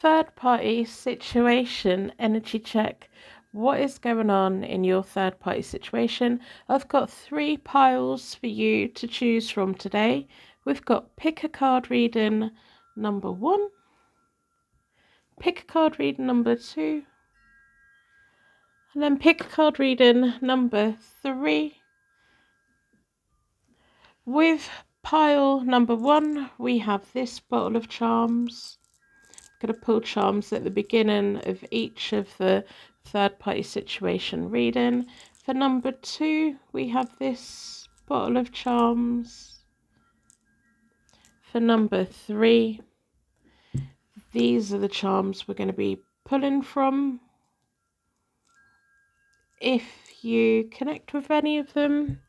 Third party situation energy check. What is going on in your third party situation? I've got 3 piles for you to choose from today. We've got pick a card reading number 1, pick a card reading number 2, and then pick a card reading number 3. With pile number 1, we have this bottle of charms. Going to pull charms at the beginning of each of the third party situation reading. For number 2, we have this bottle of charms. For number 3, these are the charms we're going to be pulling from. If you connect with any of them,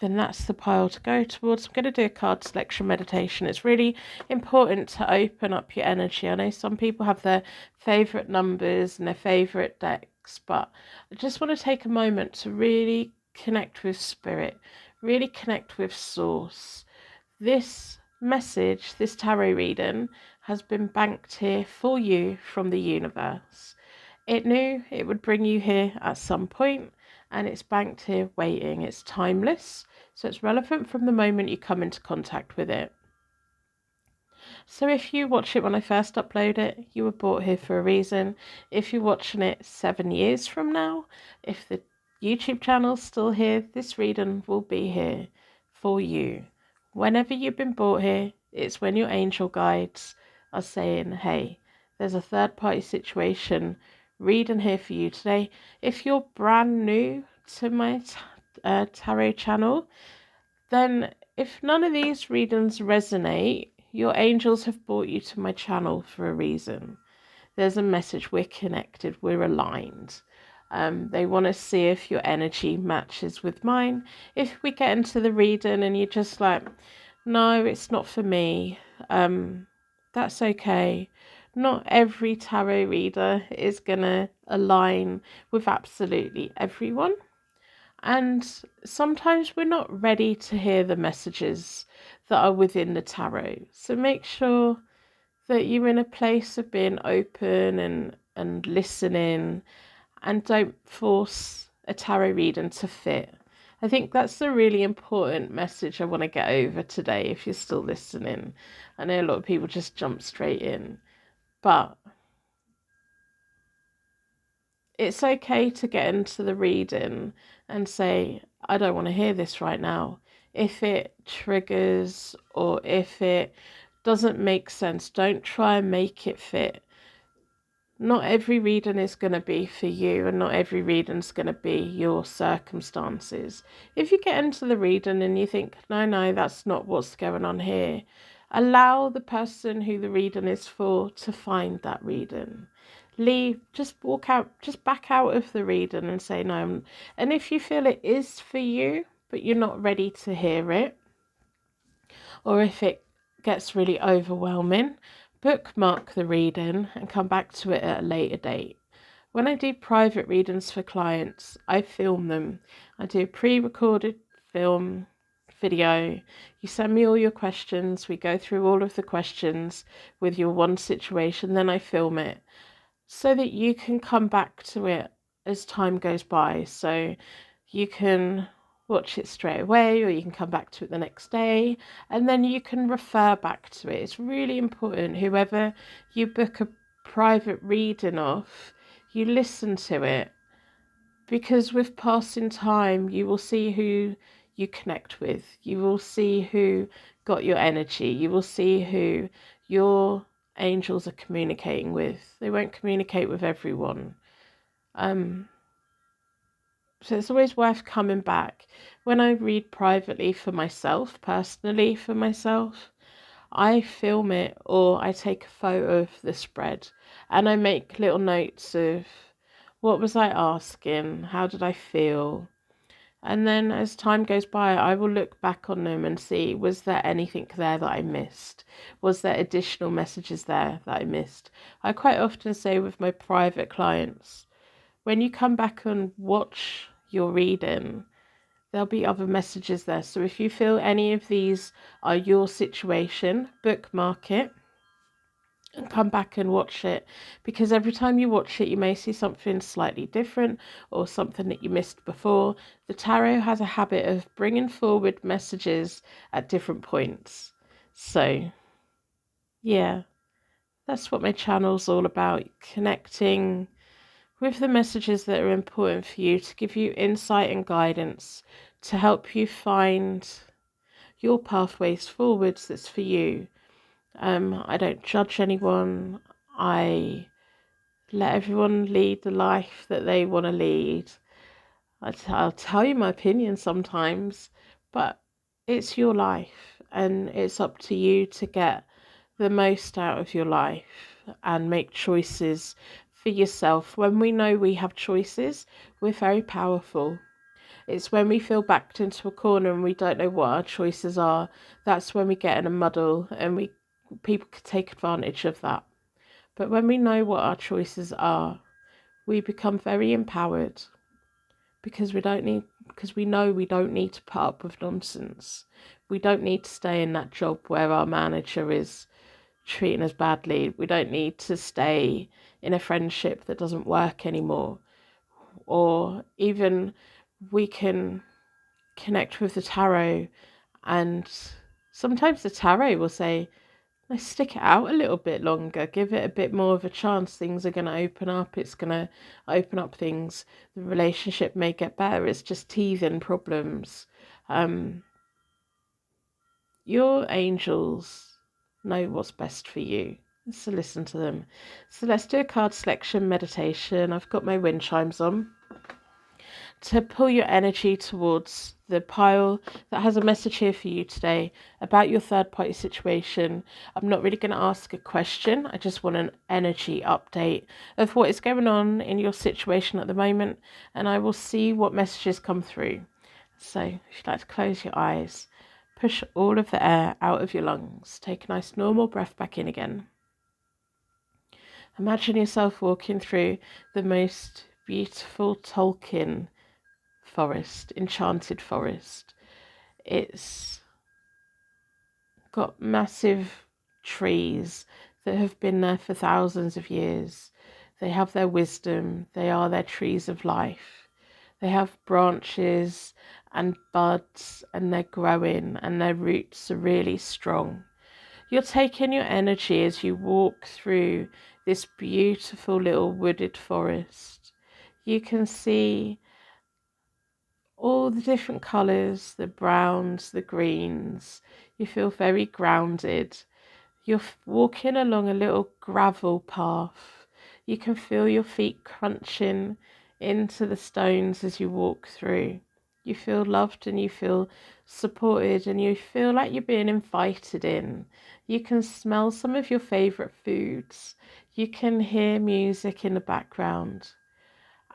then that's the pile to go towards. I'm going to do a card selection meditation. It's really important to open up your energy. I know some people have their favourite numbers and their favourite decks, but I just want to take a moment to really connect with spirit, really connect with source. This message, this tarot reading, has been banked here for you from the universe. It knew it would bring you here at some point, and it's banked here waiting. It's timeless, so it's relevant from the moment you come into contact with it. So if you watch it when I first upload it, you were brought here for a reason. If you're watching it 7 years from now, if the YouTube channel's still here, this reading will be here for you. Whenever you've been brought here, it's when your angel guides are saying, hey, there's a third party situation reading here for you today. If you're brand new to my tarot channel, then if none of these readings resonate, your angels have brought you to my channel for a reason. There's a message. We're connected. We're aligned. They want to see if your energy matches with mine. If we get into the reading and you're just like, no, it's not for me, that's okay. Not every tarot reader is going to align with absolutely everyone. And sometimes we're not ready to hear the messages that are within the tarot. So make sure that you're in a place of being open and listening, and don't force a tarot reading to fit. I think that's the really important message I want to get over today if you're still listening. I know a lot of people just jump straight in, but it's okay to get into the reading and say, I don't want to hear this right now. If it triggers or if it doesn't make sense, don't try and make it fit. Not every reading is going to be for you, and not every reading is going to be your circumstances. If you get into the reading and you think, no, that's not what's going on here, allow the person who the reading is for to find that reading. Just walk out, just back out of the reading and say no. And if you feel it is for you, but you're not ready to hear it, or if it gets really overwhelming, bookmark the reading and come back to it at a later date. When I do private readings for clients, I film them. I do a pre-recorded film video. You send me all your questions. We go through all of the questions with your one situation. Then I film it so that you can come back to it as time goes by. So you can watch it straight away, or you can come back to it the next day, and then you can refer back to it. It's really important, whoever you book a private reading of, you listen to it, because with passing time you will see who you connect with, you will see who got your energy, you will see who your angels are communicating with. They won't communicate with everyone. So it's always worth coming back. When I read privately for myself, personally for myself, I film it or I take a photo of the spread and I make little notes of what was I asking, how did I feel, and then as time goes by, I will look back on them and see, was there anything there that I missed? Was there additional messages there that I missed? I quite often say with my private clients, when you come back and watch your reading, there'll be other messages there. So if you feel any of these are your situation, bookmark it and come back and watch it, because every time you watch it you may see something slightly different or something that you missed before. The tarot has a habit of bringing forward messages at different points. So yeah, that's what my channel's all about, connecting with the messages that are important for you, to give you insight and guidance, to help you find your pathways forwards that's for you. I don't judge anyone. I let everyone lead the life that they want to lead. I'll tell you my opinion sometimes, but it's your life and it's up to you to get the most out of your life and make choices for yourself. When we know we have choices, we're very powerful. It's when we feel backed into a corner and we don't know what our choices are, that's when we get in a muddle, and people could take advantage of that. But when we know what our choices are, we become very empowered, because we know we don't need to put up with nonsense. We don't need to stay in that job where our manager is treating us badly. We don't need to stay in a friendship that doesn't work anymore. Or even we can connect with the tarot, and sometimes the tarot will say, let's stick it out a little bit longer, give it a bit more of a chance, things are going to open up, it's going to open up things, the relationship may get better, it's just teething problems. Your angels know what's best for you, so listen to them. So let's do a card selection meditation. I've got my wind chimes on to pull your energy towards the pile that has a message here for you today about your third party situation. I'm not really going to ask a question. I just want an energy update of what is going on in your situation at the moment, and I will see what messages come through. So if you'd like to close your eyes, push all of the air out of your lungs. Take a nice normal breath back in again. Imagine yourself walking through the most beautiful Tolkien forest, enchanted forest. It's got massive trees that have been there for thousands of years. They have their wisdom. They are their trees of life. They have branches and buds, and they're growing, and their roots are really strong. You're taking your energy as you walk through this beautiful little wooded forest. You can see all the different colours, the browns, the greens. You feel very grounded. You're walking along a little gravel path. You can feel your feet crunching into the stones as you walk through. You feel loved and you feel supported, and you feel like you're being invited in. You can smell some of your favourite foods. You can hear music in the background.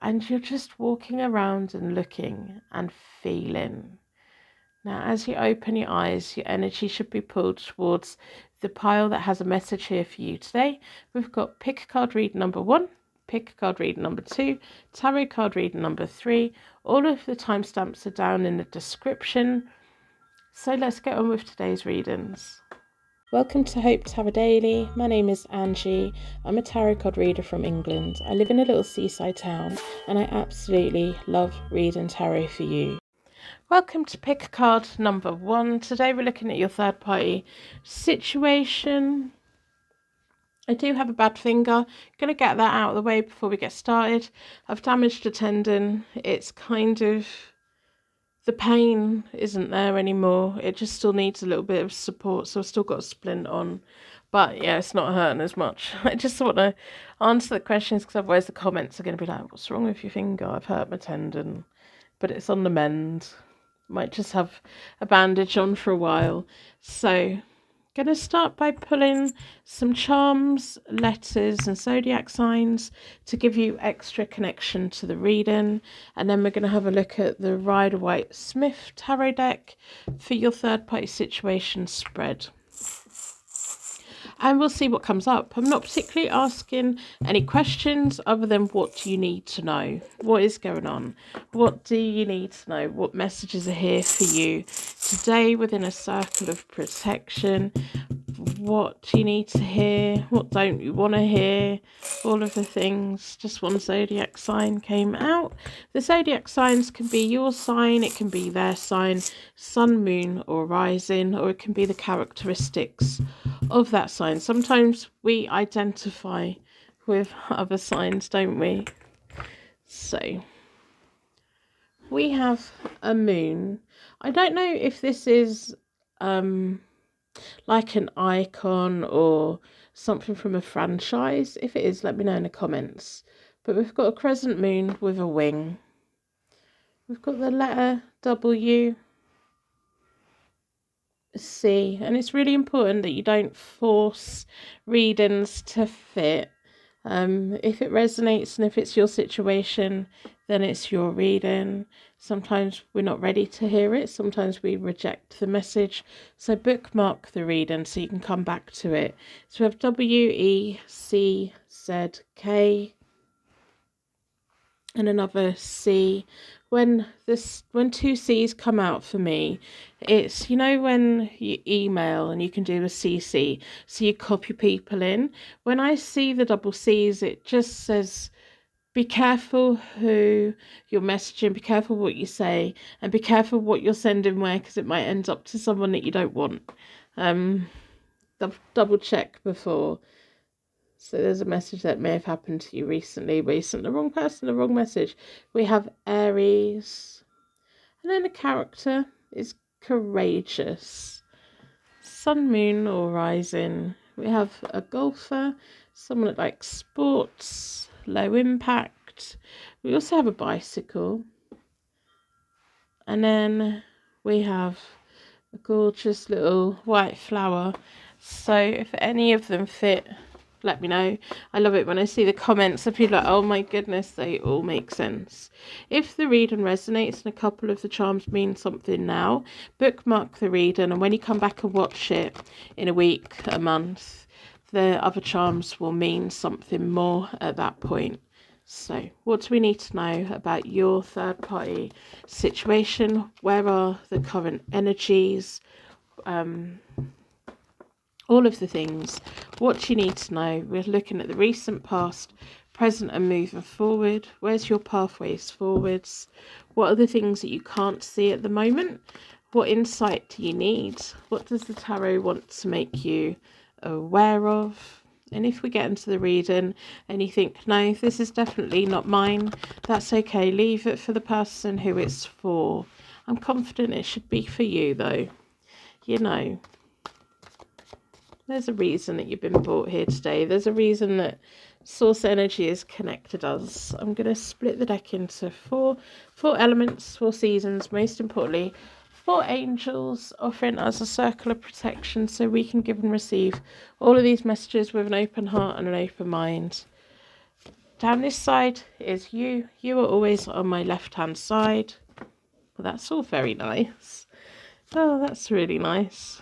And you're just walking around and looking and feeling. Now, as you open your eyes, your energy should be pulled towards the pile that has a message here for you today. We've got pick card read number 1, pick card read number 2, tarot card read number 3. All of the timestamps are down in the description. So let's get on with today's readings. Welcome to Hope Tarot Daily. My name is Angie. I'm a tarot card reader from England. I live in a little seaside town and I absolutely love reading tarot for you. Welcome to pick card number 1. Today we're looking at your third party situation. I do have a bad finger. Going to get that out of the way before we get started. I've damaged a tendon. It's kind of... the pain isn't there anymore. It just still needs a little bit of support. So I've still got a splint on. But yeah, it's not hurting as much. I just want to answer the questions because otherwise the comments are going to be like, what's wrong with your finger? I've hurt my tendon. But it's on the mend. Might just have a bandage on for a while. So going to start by pulling some charms, letters and zodiac signs to give you extra connection to the reading, and then we're going to have a look at the Rider-Waite-Smith tarot deck for your third party situation spread. And we'll see what comes up. I'm not particularly asking any questions other than what do you need to know? What is going on? What do you need to know? What messages are here for you today within a circle of protection? what you need to hear, what don't you want to hear, all of the things. Just one zodiac sign came out. The zodiac signs can be your sign, it can be their sign, sun, moon, or rising, or it can be the characteristics of that sign. Sometimes we identify with other signs, don't we? So we have a moon. I don't know if this is like an icon or something from a franchise. If it is, let me know in the comments. But we've got a crescent moon with a wing. We've got the letter W, C, and it's really important that you don't force readings to fit. If it resonates and if it's your situation, then it's your reading. Sometimes we're not ready to hear it. Sometimes we reject the message. So bookmark the reading so you can come back to it. So we have W, E, C, Z, K, and another C. When two C's come out for me, it's, you know, when you email and you can do a CC, so you copy people in. When I see the double C's, it just says, be careful who you're messaging, be careful what you say, and be careful what you're sending where, because it might end up to someone that you don't want. Double check before. So there's a message that may have happened to you recently where you sent the wrong person the wrong message. We have Aries. And then the character is courageous. Sun, moon, or rising. We have a golfer, someone that likes sports, low impact. We also have a bicycle. And then we have a gorgeous little white flower. So if any of them fit, let me know. I love it when I see the comments of people like, oh my goodness, they all make sense. If the reading resonates and a couple of the charms mean something now, bookmark the reading, and when you come back and watch it in a week, a month, the other charms will mean something more at that point. So what do we need to know about your third party situation? Where are the current energies? All of the things. What you need to know. We're looking at the recent, past, present, and moving forward. Where's your pathways forwards? What are the things that you can't see at the moment? What insight do you need? What does the tarot want to make you aware of? And if we get into the reading and you think, no, this is definitely not mine, that's okay. Leave it for the person who it's for. I'm confident it should be for you, though. You know, there's a reason that you've been brought here today. There's a reason that source energy has connected us. I'm going to split the deck into four elements, 4 seasons, most importantly, 4 angels offering us a circle of protection so we can give and receive all of these messages with an open heart and an open mind. Down this side is you. You are always on my left-hand side. Well, that's all very nice. Oh, that's really nice.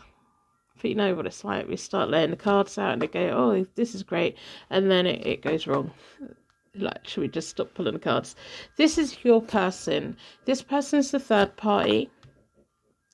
But you know what it's like. We start laying the cards out and they go, oh, this is great. And then it goes wrong. Like, should we just stop pulling the cards? This is your person. This person is the third party.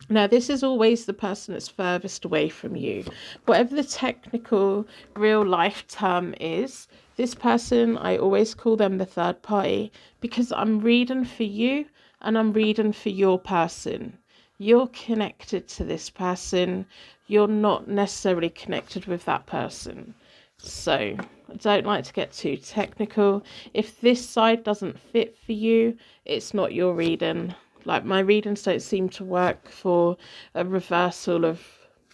Now, this is always the person that's furthest away from you. Whatever the technical real life term is, this person, I always call them the third party because I'm reading for you and I'm reading for your person. You're connected to this person. You're not necessarily connected with that person. So I don't like to get too technical. If this side doesn't fit for you, it's not your reading. Like, my readings don't seem to work for a reversal of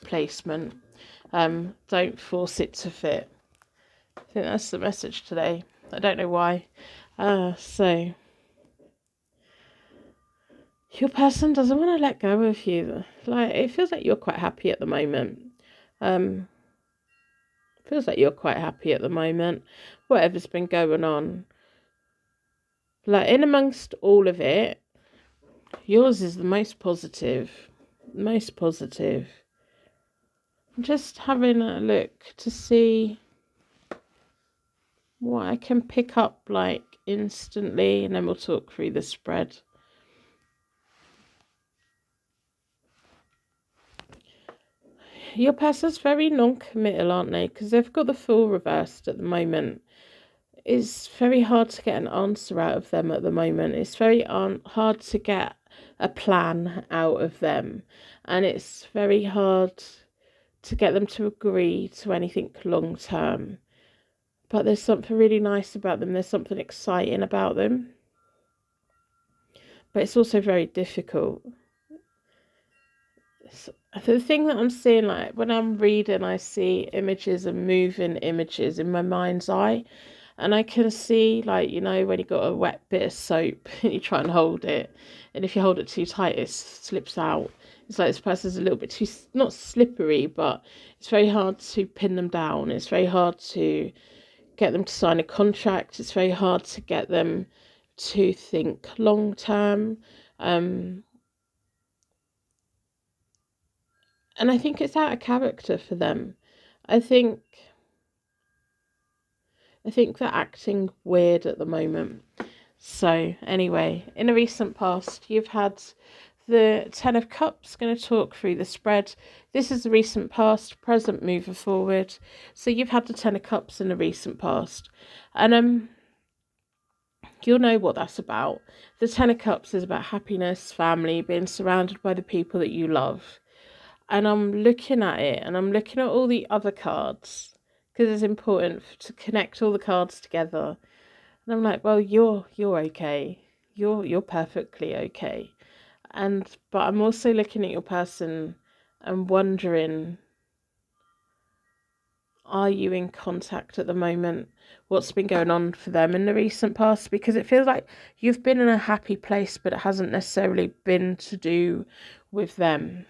placement. Don't force it to fit. I think that's the message today. I don't know why. So your person doesn't want to let go of you. Like, it feels like you're quite happy at the moment. Feels like you're quite happy at the moment. Whatever's been going on. Like, in amongst all of it, yours is the most positive. Most positive. I'm just having a look to see what I can pick up, like, instantly, and then we'll talk through the spread. your person's very non-committal, aren't they? Because they've got the Fool reversed at the moment. It's very hard to get an answer out of them at the moment. It's very hard to get a plan out of them. And it's very hard to get them to agree to anything long term. But there's something really nice about them. There's something exciting about them. But it's also very difficult. The thing that I'm seeing, like when I'm reading, I see images and moving images in my mind's eye. And I can see, like, you know, when you got a wet bit of soap and you try and hold it. And if you hold it too tight, it slips out. It's like this person's a little bit too, not slippery, but it's very hard to pin them down. It's very hard to get them to sign a contract. It's very hard to get them to think long term. And I think it's out of character for them. I think they're acting weird at the moment. So anyway, in a recent past, you've had the Ten of Cups. Going to talk through the spread. This is the recent past, present, moving forward. So you've had the Ten of Cups in the recent past. And you'll know what that's about. The Ten of Cups is about happiness, family, being surrounded by the people that you love. And I'm looking at it, and I'm looking at all the other cards, because it's important to connect all the cards together. And I'm like, well, you're okay. You're perfectly okay. But I'm also looking at your person and wondering, are you in contact at the moment? What's been going on for them in the recent past? Because it feels like you've been in a happy place, but it hasn't necessarily been to do with them.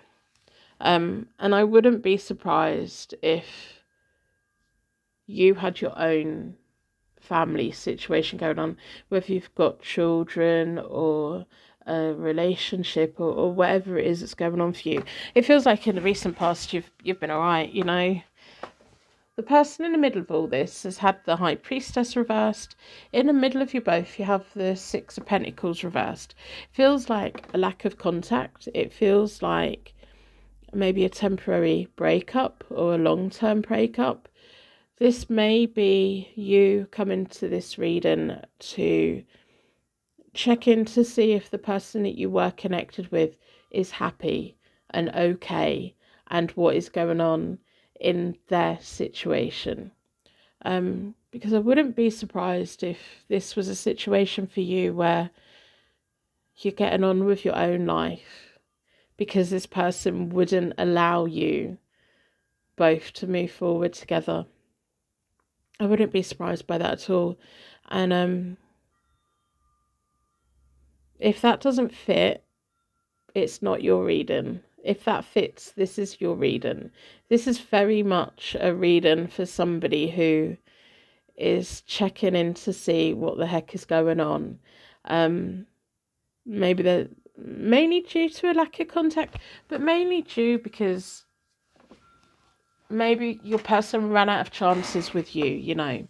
And I wouldn't be surprised if you had your own family situation going on, whether you've got children or a relationship or whatever it is that's going on for you. It feels like in the recent past you've been all right, you know. The person in the middle of all this has had the High Priestess reversed. In the middle of you both, you have the Six of Pentacles reversed. It feels like a lack of contact. It feels like maybe a temporary breakup or a long-term breakup. This may be you coming to this reading to check in to see if the person that you were connected with is happy and okay and what is going on in their situation. Because I wouldn't be surprised if this was a situation for you where you're getting on with your own life because this person wouldn't allow you both to move forward together. I wouldn't be surprised by that at all. And if that doesn't fit, it's not your reading. If that fits, this is your reading. This is very much a reading for somebody who is checking in to see what the heck is going on. Maybe they're mainly due to a lack of contact, but mainly due because maybe your person ran out of chances with you, you know.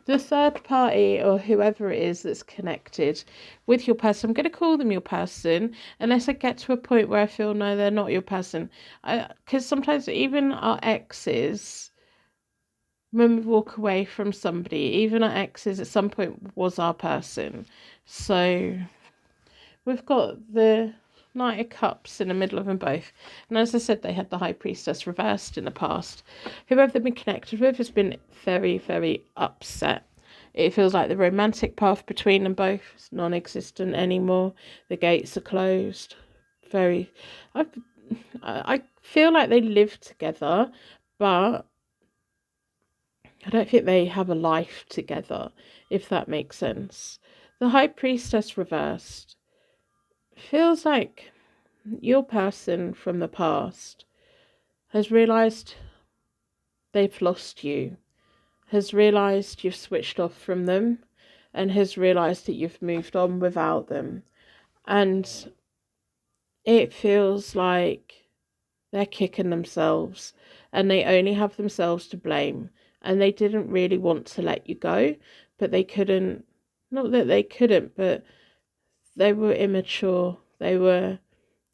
The third party or whoever it is that's connected with your person, I'm going to call them your person unless I get to a point where I feel, no, they're not your person. Because sometimes even our exes, when we walk away from somebody, even our exes at some point was our person. So we've got the Knight of Cups in the middle of them both. And as I said, they had the High Priestess reversed in the past. Whoever they've been connected with has been very, very upset. It feels like the romantic path between them both is non-existent anymore. The gates are closed. I feel like they live together, but I don't think they have a life together, if that makes sense. The High Priestess reversed feels like your person from the past has realised they've lost you, has realised you've switched off from them, and has realised that you've moved on without them. And it feels like they're kicking themselves and they only have themselves to blame. And they didn't really want to let you go, but they couldn't. Not that they couldn't, but they were immature. They were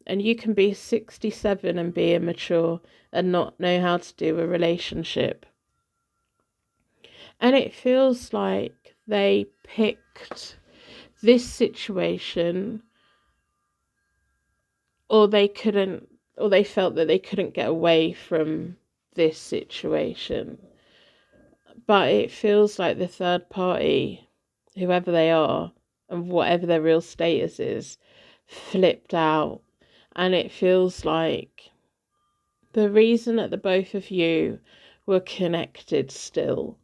And you can be 67 and be immature and not know how to do a relationship. And it feels like they picked this situation, or they couldn't, or they felt that they couldn't get away from this situation. But it feels like the third party, whoever they are and whatever their real status is, flipped out. And it feels like the reason that the both of you were connected still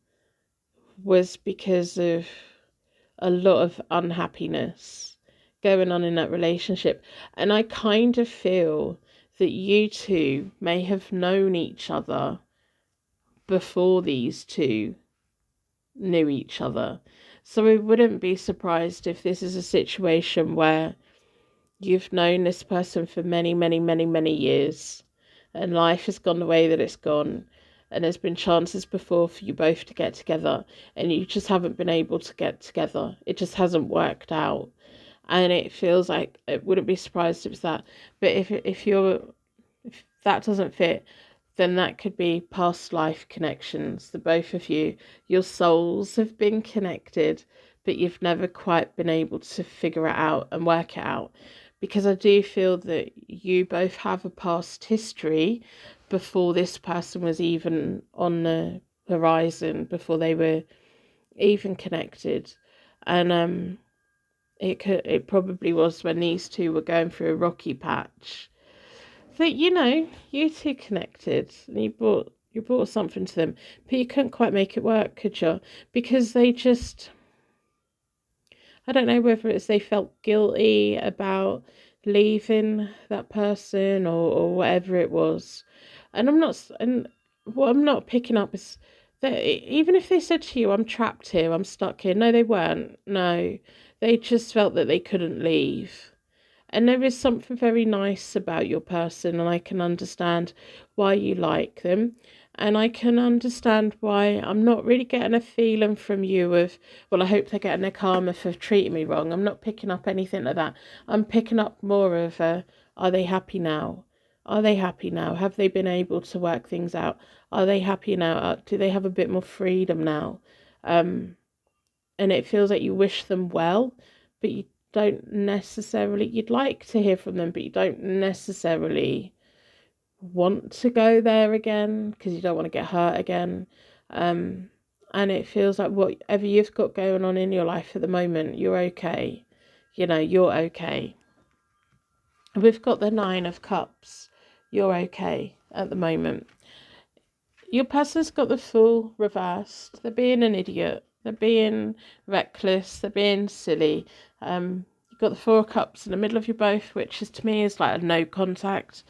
was because of a lot of unhappiness going on in that relationship. And I kind of feel that you two may have known each other before these two knew each other. So I wouldn't be surprised if this is a situation where you've known this person for many, many, many, many years, and life has gone the way that it's gone, and there's been chances before for you both to get together, and you just haven't been able to get together. It just hasn't worked out. And it feels like, it wouldn't be surprised if it's that. But if that doesn't fit, then that could be past life connections. The both of you, your souls have been connected, but you've never quite been able to figure it out and work it out. Because I do feel that you both have a past history before this person was even on the horizon, before they were even connected. And it probably was when these two were going through a rocky patch that, you two connected, and you brought something to them, but you couldn't quite make it work, could you? Because they just, I don't know whether it's they felt guilty about leaving that person, or whatever it was. And what I'm not picking up is that even if they said to you, I'm trapped here, I'm stuck here. No, they weren't. No, they just felt that they couldn't leave. And there is something very nice about your person, and I can understand why you like them. And I can understand why I'm not really getting a feeling from you of, well, I hope they're getting their karma for treating me wrong. I'm not picking up anything like that. I'm picking up more of, are they happy now? Are they happy now? Have they been able to work things out? Are they happy now? Do they have a bit more freedom now? And it feels like you wish them well, but you don't necessarily, you'd like to hear from them, but you don't necessarily want to go there again because you don't want to get hurt again. And it feels like whatever you've got going on in your life at the moment, you're okay. You're okay. We've got the 9 of Cups. You're okay at the moment. Your person's got the Fool reversed. They're being an idiot. They're being reckless. They're being silly. You've got the 4 of Cups in the middle of you both, which is, to me, is like a no contact.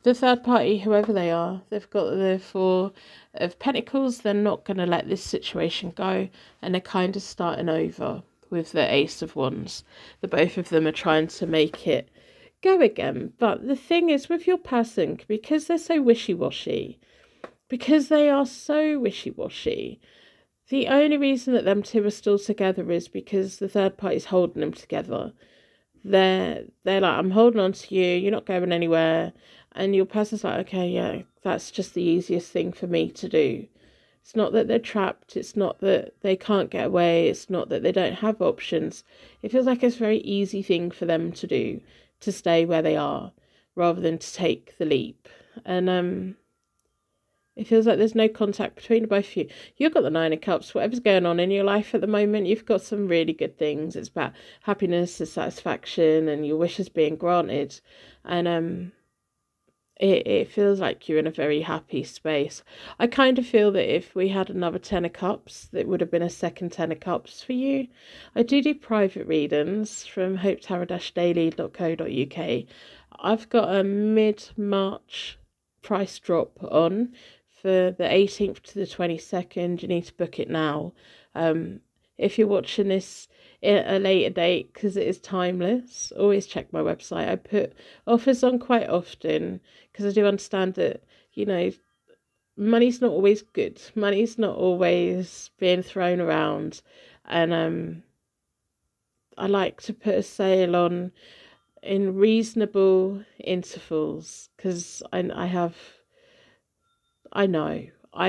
The third party, whoever they are, they've got the 4 of Pentacles. They're not going to let this situation go, and they're kind of starting over with the Ace of Wands. The both of them are trying to make it go again. But the thing is, with your person, because they're so wishy-washy, because they are so wishy-washy, the only reason that them two are still together is because the third party's holding them together. They're like, I'm holding on to you, you're not going anywhere. And your person's like, okay, yeah, that's just the easiest thing for me to do. It's not that they're trapped. It's not that they can't get away. It's not that they don't have options. It feels like it's a very easy thing for them to do, to stay where they are, rather than to take the leap. And it feels like there's no contact between both of you. You've got the 9 of Cups. Whatever's going on in your life at the moment, you've got some really good things. It's about happiness and satisfaction and your wishes being granted. And it feels like you're in a very happy space. I kind of feel that if we had another 10 of Cups, that would have been a second 10 of Cups for you. I do private readings from hopetarot-daily.co.uk. I've got a mid-March price drop on for the 18th to the 22nd. You need to book it now. If you're watching this at a later date, because it is timeless, always check my website. I put offers on quite often because I do understand that, money's not always good. Money's not always being thrown around. And I like to put a sale on in reasonable intervals, because I know, I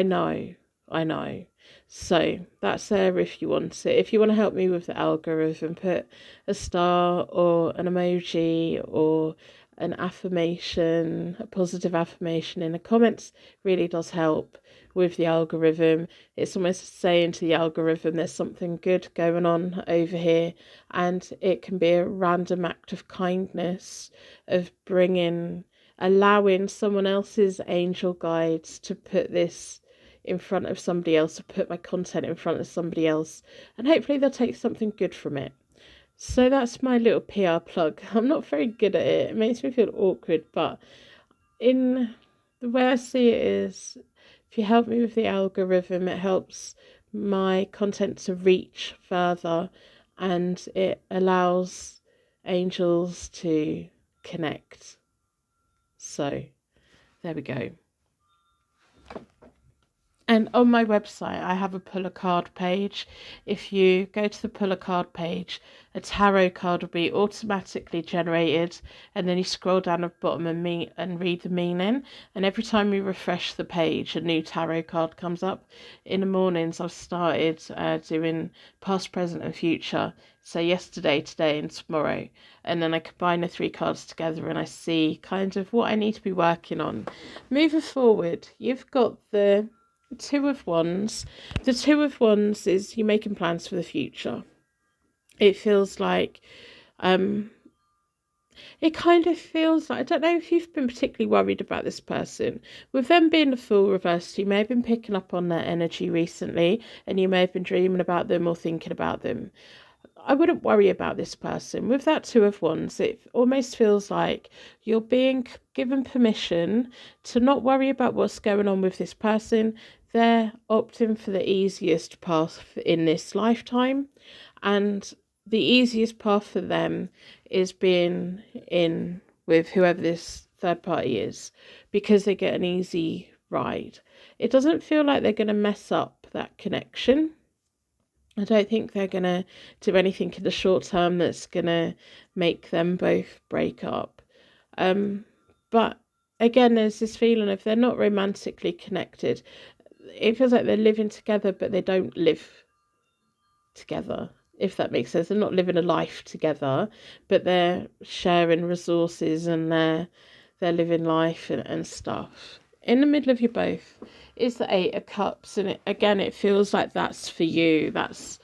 know, I know. So that's there if you want it. If you want to help me with the algorithm, put a star or an emoji or an affirmation, a positive affirmation in the comments. Really does help with the algorithm. It's almost saying to the algorithm there's something good going on over here, and it can be a random act of kindness of allowing someone else's angel guides to put this in front of somebody else, or put my content in front of somebody else, and hopefully they'll take something good from it. So that's my little PR plug. I'm not very good at it. It makes me feel awkward, but in the way I see it is, if you help me with the algorithm, it helps my content to reach further, and it allows angels to connect. So there we go. And on my website, I have a pull a card page. If you go to the pull a card page, a tarot card will be automatically generated, and then you scroll down at the bottom and read the meaning. And every time you refresh the page, a new tarot card comes up. In the mornings, I've started doing past, present, and future. So yesterday, today, and tomorrow. And then I combine the 3 cards together, and I see kind of what I need to be working on. Moving forward, you've got the Two of Wands. The Two of Wands is you making plans for the future. It feels like, it kind of feels like, I don't know if you've been particularly worried about this person. With them being the Fool reversed, you may have been picking up on their energy recently, and you may have been dreaming about them or thinking about them. I wouldn't worry about this person. With that Two of Wands, it almost feels like you're being given permission to not worry about what's going on with this person. They're opting for the easiest path in this lifetime, and the easiest path for them is being in with whoever this third party is, because they get an easy ride. It doesn't feel like they're going to mess up that connection. I don't think they're going to do anything in the short term that's going to make them both break up. But again, there's this feeling if they're not romantically connected, it feels like they're living together, but they don't live together, if that makes sense. They're not living a life together, but they're sharing resources, and they're living life and stuff. In the middle of you both is the Eight of Cups, and it feels like that's for you. That's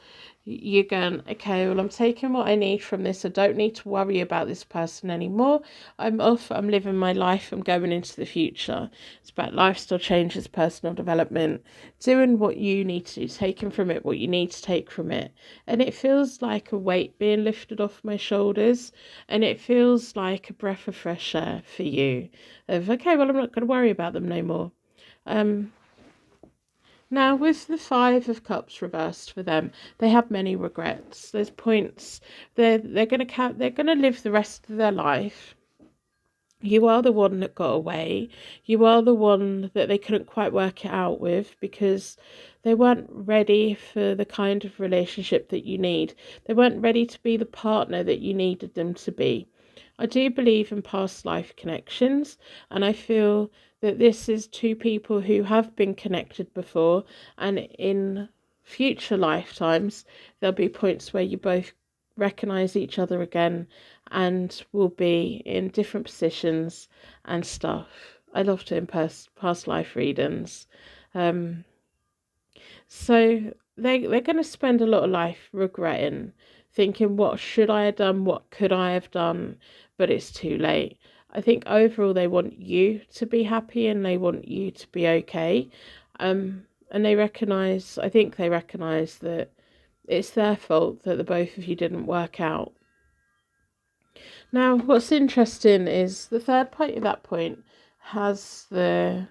you're going, okay, well, I'm taking what I need from this. I don't need to worry about this person anymore. I'm off. I'm living my life. I'm going into the future. It's about lifestyle changes, personal development, doing what you need to do, taking from it what you need to take from it. And it feels like a weight being lifted off my shoulders, and it feels like a breath of fresh air for you of, okay, well, I'm not going to worry about them no more. Now, with the Five of Cups reversed for them, they have many regrets. There's points they're gonna live the rest of their life. You are the one that got away. You are the one that they couldn't quite work it out with, because they weren't ready for the kind of relationship that you need. They weren't ready to be the partner that you needed them to be. I do believe in past life connections, and I feel that this is two people who have been connected before, and in future lifetimes there'll be points where you both recognize each other again and will be in different positions and stuff. I love doing past life readings. So they're going to spend a lot of life regretting, thinking, what should I have done? What could I have done? But it's too late. I think overall they want you to be happy, and they want you to be okay. And I think they recognise that it's their fault that the both of you didn't work out. Now, what's interesting is the third party at that point has the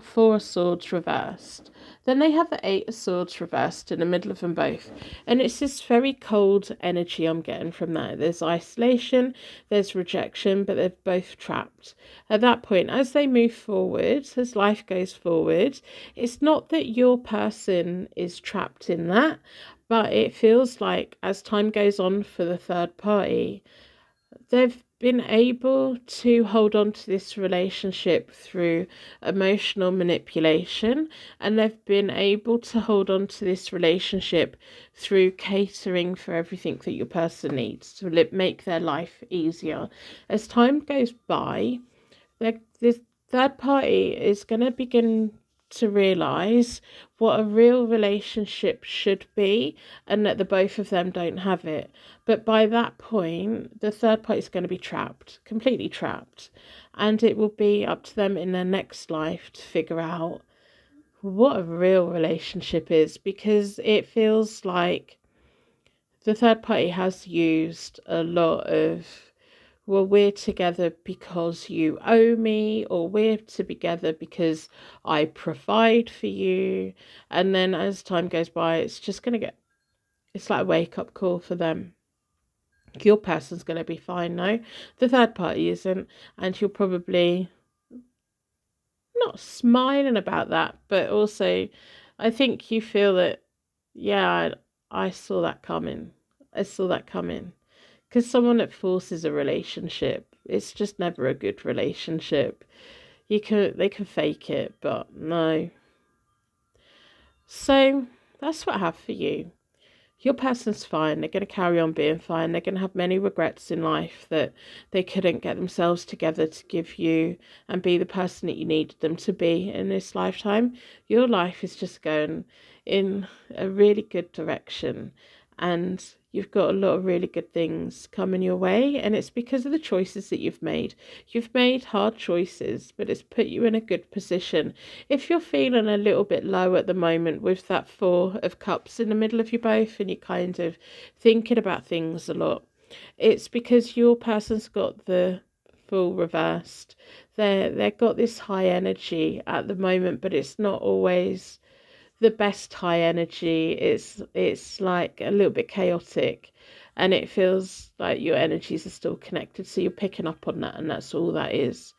Four of Swords reversed. Then they have the Eight of Swords reversed in the middle of them both. And it's this very cold energy I'm getting from that. There's isolation, there's rejection, but they're both trapped. At that point, as they move forward, as life goes forward, it's not that your person is trapped in that, but it feels like as time goes on for the third party, they've been able to hold on to this relationship through emotional manipulation, and they've been able to hold on to this relationship through catering for everything that your person needs to make their life easier. As time goes by, this third party is going to begin to realize what a real relationship should be, and that the both of them don't have it. But by that point, the third party is going to be trapped, completely trapped, and it will be up to them in their next life to figure out what a real relationship is, because it feels like the third party has used a lot of, well, we're together because you owe me, or we're together because I provide for you. And then as time goes by, it's just going to it's like a wake up call for them. Your person's going to be fine now, the third party isn't, and you're probably not smiling about that, but also I think you feel that, yeah, I saw that coming. I saw that coming. Because someone that forces a relationship, it's just never a good relationship. They can fake it, but no. So that's what I have for you. Your person's fine. They're going to carry on being fine. They're going to have many regrets in life that they couldn't get themselves together to give you and be the person that you needed them to be in this lifetime. Your life is just going in a really good direction, and you've got a lot of really good things coming your way, and it's because of the choices that you've made. You've made hard choices, but it's put you in a good position. If you're feeling a little bit low at the moment with that Four of Cups in the middle of you both, and you're kind of thinking about things a lot, it's because your person's got the Fool reversed. They've got this high energy at the moment, but it's not always the best high energy. It's like a little bit chaotic, and it feels like your energies are still connected, so you're picking up on that, and that's all that is.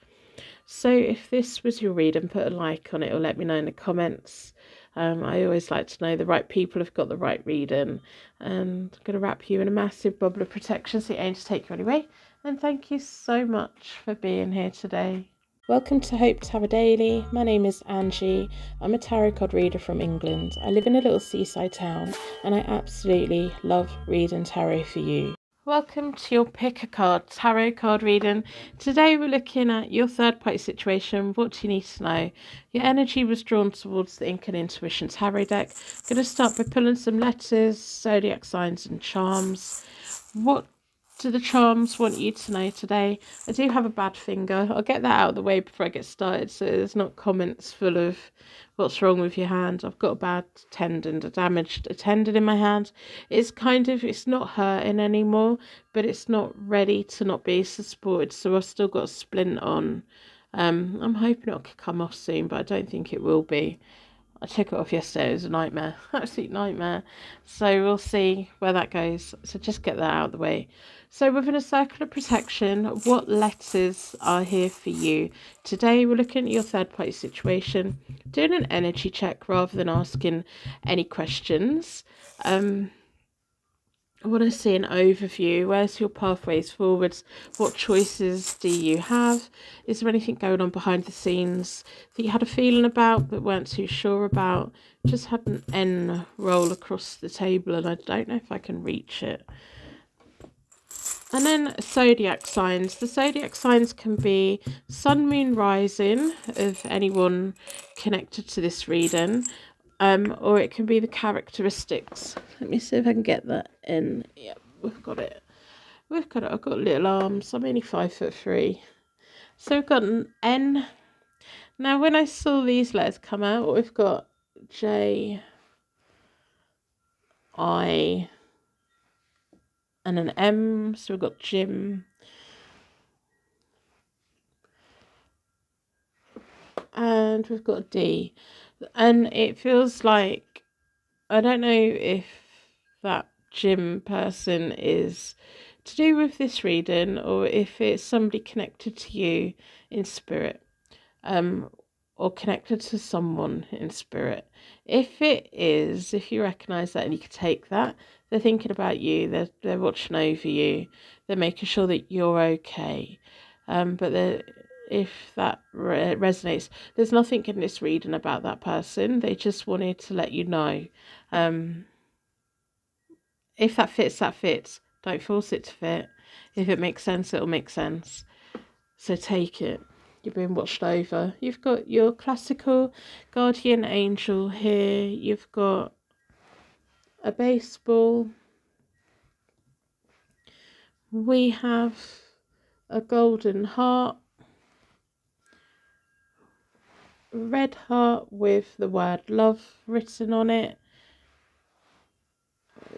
So if this was your reading, put a like on it or let me know in the comments. I always like to know the right people have got the right reading, and I'm going to wrap you in a massive bubble of protection so it ain't to take you anyway. And thank you so much for being here today. Welcome to Hope Tarot Daily. My name is Angie. I'm a tarot card reader from England. I live in a little seaside town, and I absolutely love reading tarot for you. Welcome to your Pick a Card tarot card reading. Today we're looking at your third party situation. What do you need to know? Your energy was drawn towards the Ink and Intuition tarot deck. Going to start by pulling some letters, zodiac signs and charms. What do the charms want you to know today? I do have a bad finger. I'll get that out of the way before I get started, so there's not comments full of what's wrong with your hand. I've got a bad tendon, a damaged tendon in my hand. It's not hurting anymore, but it's not ready to not be supported, so I've still got a splint on. I'm hoping it'll come off soon, but I don't think it will be. I took it off yesterday. It was a nightmare, absolute nightmare. So we'll see where that goes. So just get that out of the way. So within a circle of protection, what letters are here for you? Today we're looking at your third party situation, doing an energy check rather than asking any questions. I want to see an overview. Where's your pathways forwards? What choices do you have? Is there anything going on behind the scenes that you had a feeling about but weren't too sure about? Just had an N roll across the table and I don't know if I can reach it. And then zodiac signs. The zodiac signs can be sun, moon, rising of anyone connected to this reading. Or it can be the characteristics. Let me see if I can get that in. Yep, we've got it. I've got little arms. I'm only 5'3". So we've got an N. Now, when I saw these letters come out, we've got J, I, and an M. So we've got Jim. And we've got a D. And it feels like, I don't know if that Jim person is to do with this reading or if it's somebody connected to you in spirit. or connected to someone in spirit. If it is, if you recognize that and you can take that, they're thinking about you, they're watching over you, they're making sure that you're okay. But if that resonates, there's nothing in this reading about that person. They just wanted to let you know. If that fits, that fits. Don't force it to fit. If it makes sense, it'll make sense. So take it. You're being watched over. You've got your classical guardian angel here. You've got a baseball. We have a golden heart. Red heart with the word love written on it.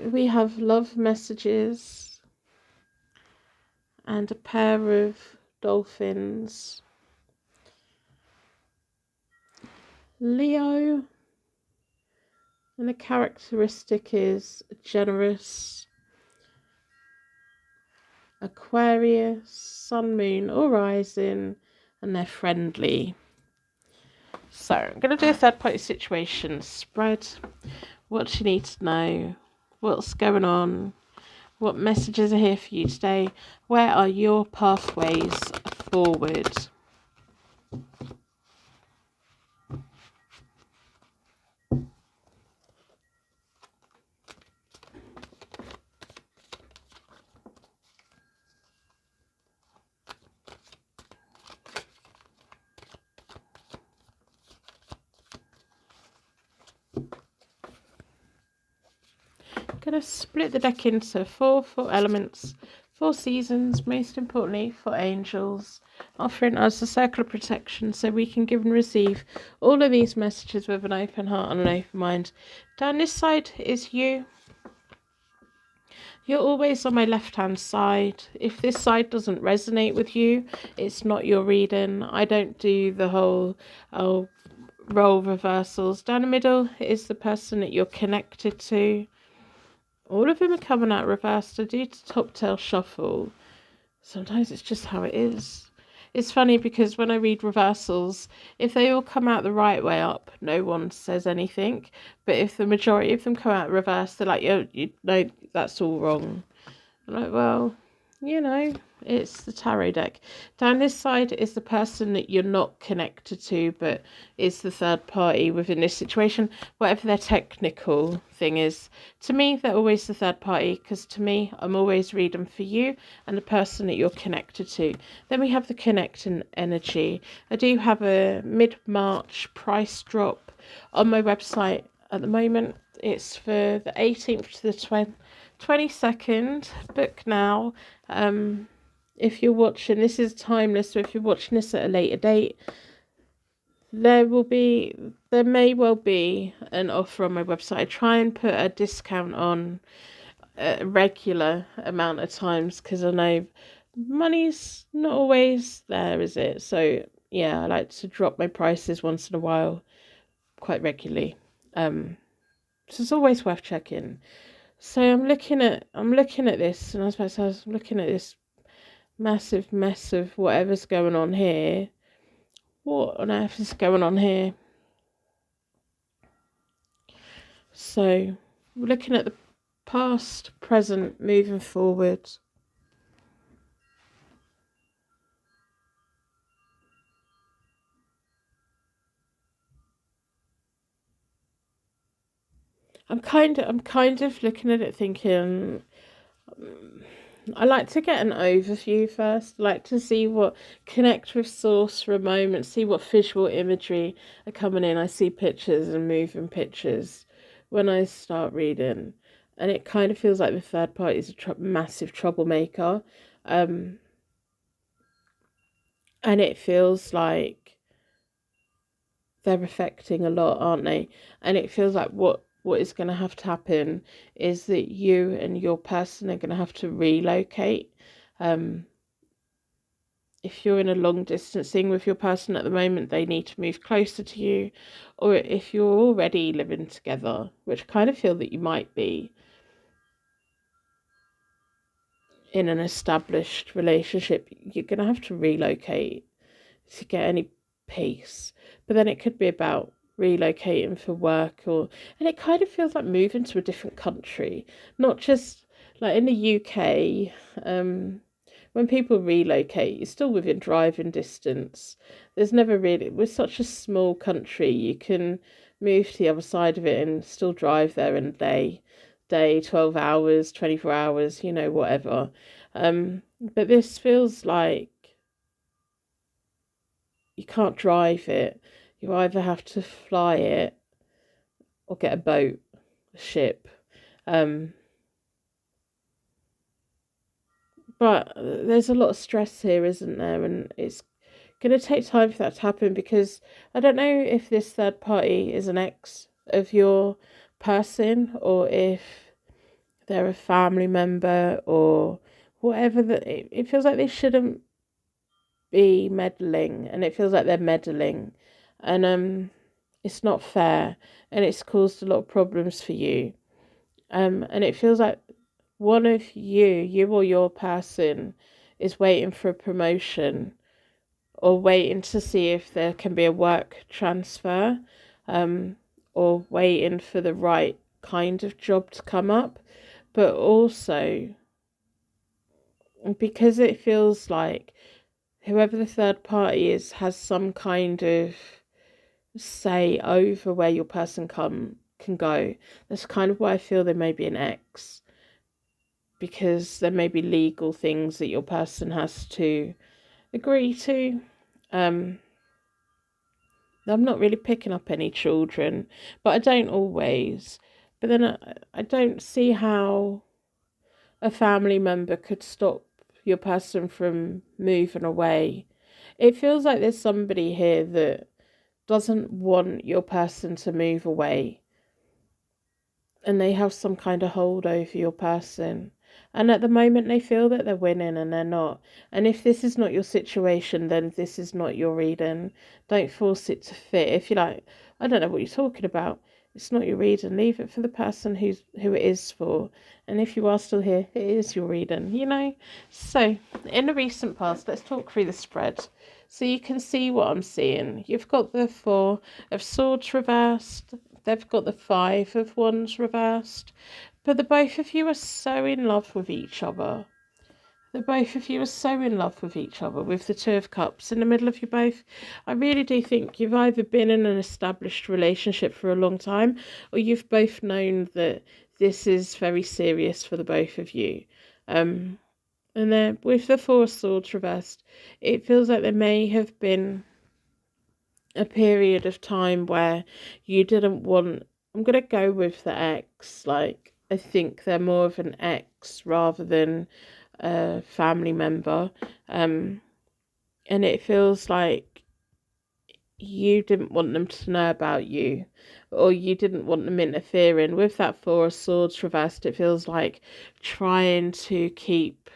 We have love messages and a pair of dolphins. Leo, and the characteristic is generous. Aquarius, sun, moon, or rising, and they're friendly. So I'm going to do a third party situation spread. What you need to know, what's going on, what messages are here for you today, where are your pathways forward. Going to split the deck into four elements, 4 seasons, most importantly for angels, offering us a circle of protection so we can give and receive all of these messages with an open heart and an open mind. Down this side is you. You're always on my left hand side. If this side doesn't resonate with you, it's not your reading. I don't do the whole role reversals. Down the middle is the person that you're connected to. All of them are coming out reversed. I do top tail shuffle. Sometimes it's just how it is. It's funny because when I read reversals, if they all come out the right way up, no one says anything. But if the majority of them come out reversed, they're like, you know, that's all wrong. I'm like, well, you know, it's the tarot deck. Down this side is the person that you're not connected to, but is the third party within this situation, whatever their technical thing is. To me, they're always the third party, because to me, I'm always reading for you and the person that you're connected to. Then we have the connecting energy. I do have a mid-March price drop on my website at the moment. It's for the 18th to the 22nd. Book now. If you're watching, this is timeless, so if you're watching this at a later date, there may well be an offer on my website. I try and put a discount on a regular amount of times, because I know money's not always there, is it? So yeah, I like to drop my prices once in a while, quite regularly. So it's always worth checking. So I'm looking at this, and I was looking at this massive mess of whatever's going on here. What on earth is going on here? So we're looking at the past, present, moving forward. I'm kind of looking at it thinking, I like to get an overview first. I like to see connect with source for a moment, see what visual imagery are coming in. I see pictures and moving pictures when I start reading, and it kind of feels like the third party is a massive troublemaker, and it feels like they're affecting a lot, aren't they? And it feels like what is going to have to happen is that you and your person are going to have to relocate. If you're in a long distance thing with your person at the moment, they need to move closer to you. Or if you're already living together, which I kind of feel that you might be in an established relationship, you're going to have to relocate to get any peace. but then it could be about relocating for work, and it kind of feels like moving to a different country, not just like in the UK. When people relocate, you're still within driving distance. There's never really, we're such a small country, you can move to the other side of it and still drive there in a day, 12 hours, 24 hours, whatever. But this feels like you can't drive it. You either have to fly it or get a boat, a ship. Um, but there's a lot of stress here, isn't there? And it's going to take time for that to happen, because I don't know if this third party is an ex of your person, or if they're a family member or whatever. That it feels like they shouldn't be meddling, and it feels like they're meddling, and it's not fair, and it's caused a lot of problems for you. And it feels like one of you or your person is waiting for a promotion, or waiting to see if there can be a work transfer, um, or waiting for the right kind of job to come up. But also, because it feels like whoever the third party is has some kind of say over where your person can go. That's kind of why I feel there may be an ex, because there may be legal things that your person has to agree to. Um, I'm not really picking up any children, but I don't always. But then I don't see how a family member could stop your person from moving away. It feels like there's somebody here that doesn't want your person to move away, and they have some kind of hold over your person. And at the moment, they feel that they're winning and they're not. And if this is not your situation, then this is not your reading. Don't force it to fit. If you're like, I don't know what you're talking about, it's not your reading. Leave it for the person who it is for. And if you are still here, it is your reading. So, in the recent past, let's talk through the spread, so you can see what I'm seeing. You've got the Four of Swords reversed. They've got the Five of Wands reversed. But the both of you are so in love with each other. The both of you are so in love with each other, with the Two of Cups in the middle of you both. I really do think you've either been in an established relationship for a long time, or you've both known that this is very serious for the both of you. And then with the Four of Swords reversed, it feels like there may have been a period of time where you didn't want, I'm going to go with the ex, like I think they're more of an ex rather than a family member. And it feels like you didn't want them to know about you, or you didn't want them interfering. With that Four of Swords reversed, it feels like trying to keep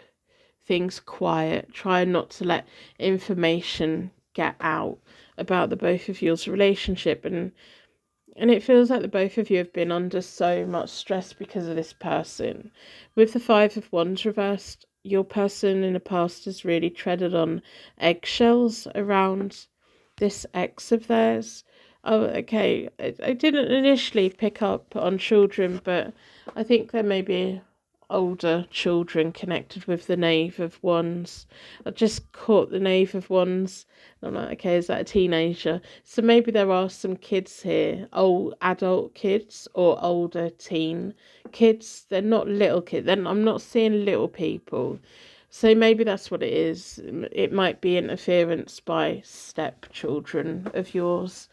things quiet, trying not to let information get out about the both of yours relationship. And it feels like the both of you have been under so much stress because of this person. With the Five of Wands reversed, your person in the past has really treaded on eggshells around this ex of theirs. Oh, okay. I didn't initially pick up on children, but I think there may be older children connected with the Knave of Wands. I just caught the Knave of Wands. I'm like, okay, is that a teenager? So maybe there are some kids here, old adult kids or older teen kids. They're not little kids. Then I'm not seeing little people. So maybe that's what it is. It might be interference by stepchildren of yours.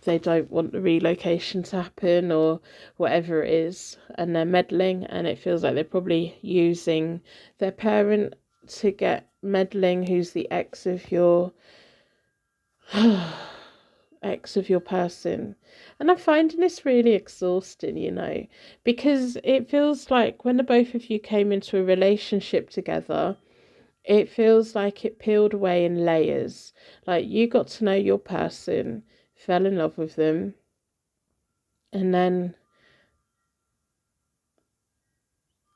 They don't want the relocation to happen or whatever it is, and they're meddling, and it feels like they're probably using their parent to get meddling, who's the ex of your ex of your person. And I'm finding this really exhausting, because it feels like when the both of you came into a relationship together, it feels like it peeled away in layers. Like you got to know your person, fell in love with them, and then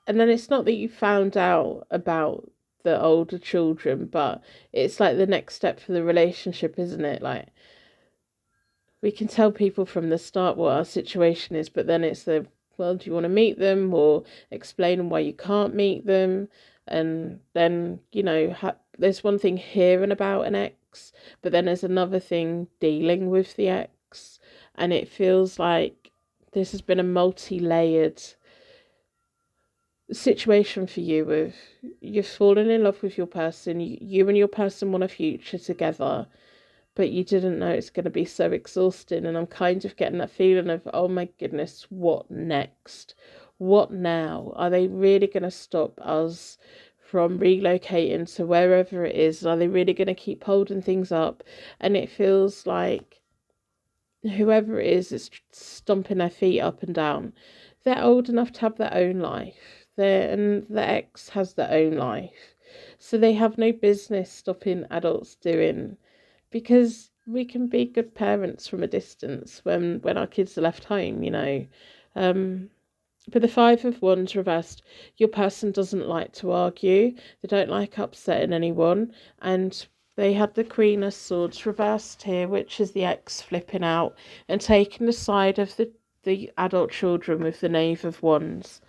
it's not that you found out about the older children, but it's like the next step for the relationship, isn't it? Like we can tell people from the start what our situation is, but then it's the, well, do you want to meet them, or explain why you can't meet them? And then, there's one thing hearing about an ex, but then there's another thing dealing with the ex. And it feels like this has been a multi-layered situation for you. With you've fallen in love with your person, you and your person want a future together, but you didn't know it's going to be so exhausting. And I'm kind of getting that feeling of, oh my goodness, what next? What now? Are they really going to stop us from relocating to wherever it is? Are they really going to keep holding things up? And it feels like whoever it is stomping their feet up and down. They're old enough to have their own life. And the ex has their own life. So they have no business stopping adults doing, because we can be good parents from a distance when our kids are left home. But the Five of Wands reversed, your person doesn't like to argue. They don't like upsetting anyone. And they had the Queen of Swords reversed here, which is the ex flipping out and taking the side of the adult children with the Knave of Wands.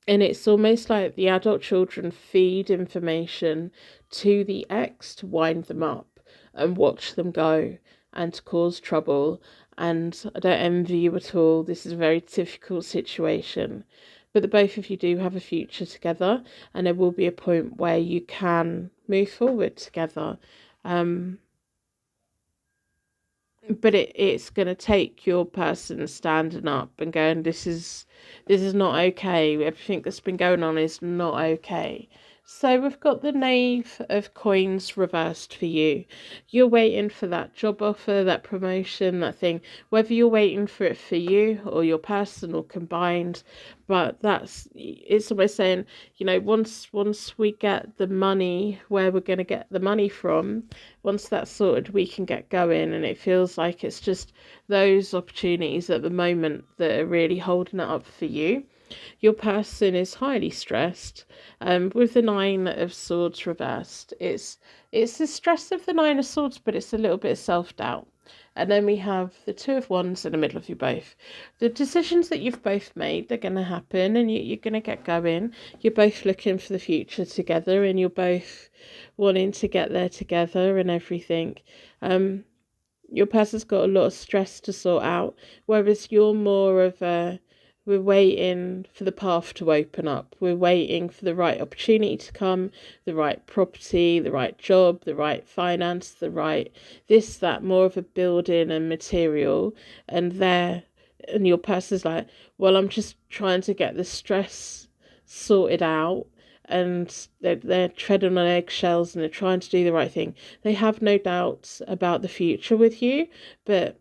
And it's almost like the adult children feed information to the ex to wind them up and watch them go and to cause trouble. And I don't envy you at all. This is a very difficult situation. But the both of you do have a future together, and there will be a point where you can move forward together. But it's going to take your person standing up and going, this is not okay. Everything that's been going on is not okay. So we've got the Knave of Coins reversed for you. You're waiting for that job offer, that promotion, that thing, whether you're waiting for it for you or your person or combined. But it's almost saying, once we get the money, where we're going to get the money from, once that's sorted, we can get going. And it feels like it's just those opportunities at the moment that are really holding it up for you. Your person is highly stressed. With the Nine of Swords reversed, it's the stress of the Nine of Swords, but it's a little bit of self-doubt. And then we have the Two of Wands in the middle of you both. The decisions that you've both made, they're going to happen, and you're going to get going. You're both looking for the future together, and you're both wanting to get there together and everything. Your person's got a lot of stress to sort out, whereas you're more of a, we're waiting for the path to open up. We're waiting for the right opportunity to come, the right property, the right job, the right finance, the right this, that, more of a building and material. And your person's like, well, I'm just trying to get the stress sorted out. And they're treading on eggshells, and they're trying to do the right thing. They have no doubts about the future with you, but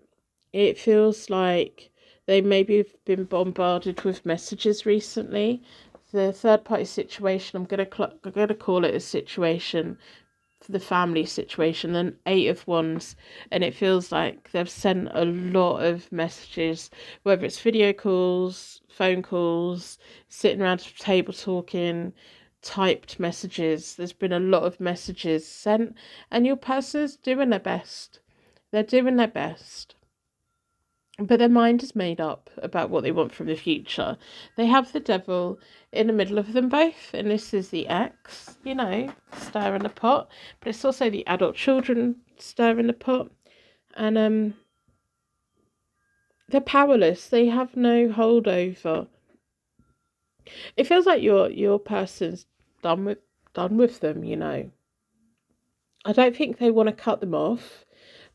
it feels like they maybe have been bombarded with messages recently. The third party situation, I'm going to call it a situation for the family situation, an Eight of Wands, and it feels like they've sent a lot of messages, whether it's video calls, phone calls, sitting around a table talking, typed messages. There's been a lot of messages sent, and your person's doing their best. They're doing their best. But their mind is made up about what they want from the future. They have the Devil in the middle of them both, and this is the ex, stirring the pot, but it's also the adult children stirring the pot. And they're powerless. They have no holdover. It feels like your person's done with them. I don't think they want to cut them off.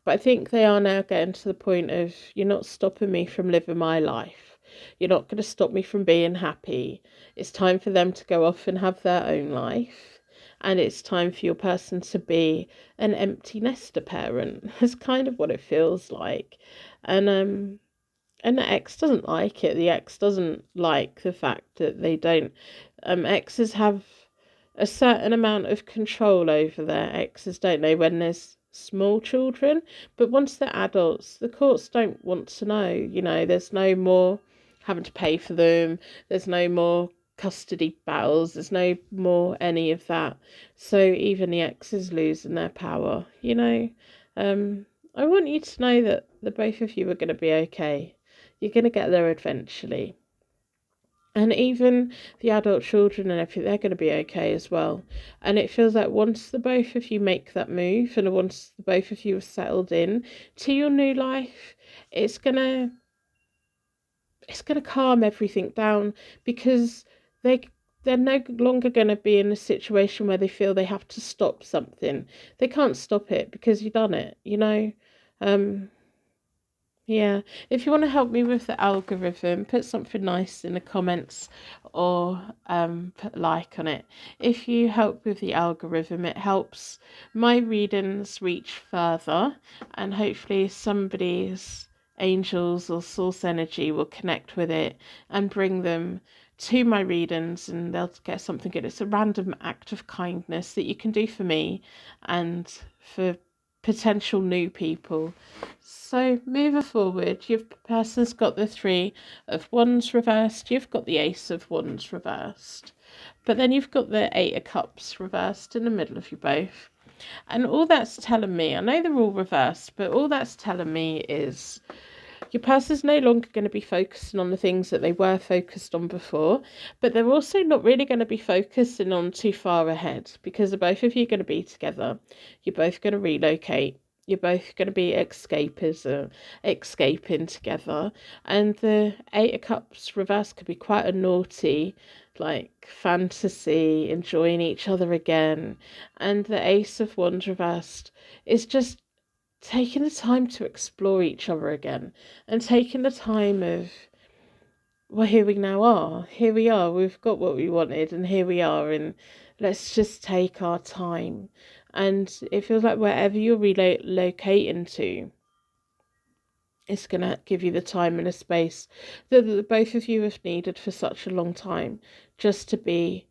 But I think they are now getting to the point of, you're not stopping me from living my life. You're not going to stop me from being happy. It's time for them to go off and have their own life. And it's time for your person to be an empty nester parent. That's kind of what it feels like. And the ex doesn't like it. The ex doesn't like the fact that they don't. Exes have a certain amount of control over their exes, don't they, when there's small children? But once they're adults, the courts don't want to know. There's no more having to pay for them. There's no more custody battles. There's no more any of that. So even the ex is losing their power. I want you to know that the both of you are going to be okay. You're going to get there eventually. And even the adult children and everything, they're going to be okay as well. And it feels like once the both of you make that move and once the both of you are settled in to your new life, it's going to calm everything down, because they they're no longer going to be in a situation where they feel they have to stop something. They can't stop it because you've done it, you know. Um, yeah, if you want to help me with the algorithm, put something nice in the comments, or put a like on it. If you help with the algorithm, it helps my readings reach further, and hopefully somebody's angels or source energy will connect with it and bring them to my readings, and they'll get something good. It's a random act of kindness that you can do for me and for potential new people. So moving forward, your person's got the Three of Wands reversed, you've got the Ace of Wands reversed, but then you've got the Eight of Cups reversed in the middle of you both. And all that's telling me, I know they're all reversed, but all that's telling me is your person's no longer going to be focusing on the things that they were focused on before, but they're also not really going to be focusing on too far ahead, because the both of you are going to be together. You're both going to relocate. You're both going to be escaping together. And the Eight of Cups reverse could be quite a naughty, like, fantasy, enjoying each other again. And the Ace of Wands reversed is just taking the time to explore each other again, and taking the time of, well, here we now are, here we are, we've got what we wanted, and here we are, and let's just take our time. And it feels like wherever you're relocating to, it's going to give you the time and the space that the both of you have needed for such a long time, just to be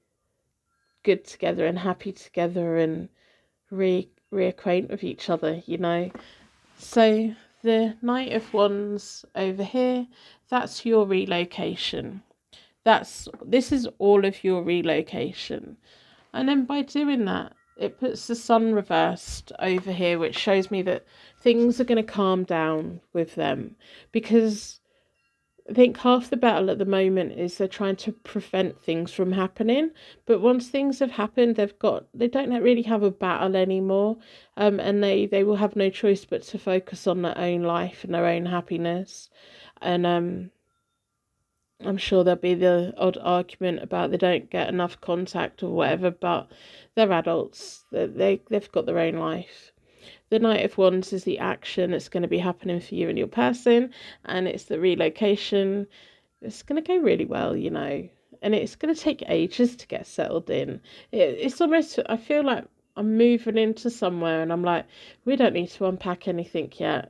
good together and happy together and reacquaint with each other, you know. So the Knight of Wands over here, that's your relocation. This is all of your relocation. And then by doing that, it puts the Sun reversed over here, which shows me that things are going to calm down with them, because I think half the battle at the moment is they're trying to prevent things from happening. But once things have happened, they don't really have a battle anymore. And they will have no choice but to focus on their own life and their own happiness. And I'm sure there'll be the odd argument about they don't get enough contact or whatever, but they're adults. They've got their own life. The Knight of Wands is the action that's going to be happening for you and your person, and it's the relocation. It's going to go really well, you know, and it's going to take ages to get settled in. It's almost, I feel like I'm moving into somewhere and I'm like, we don't need to unpack anything yet.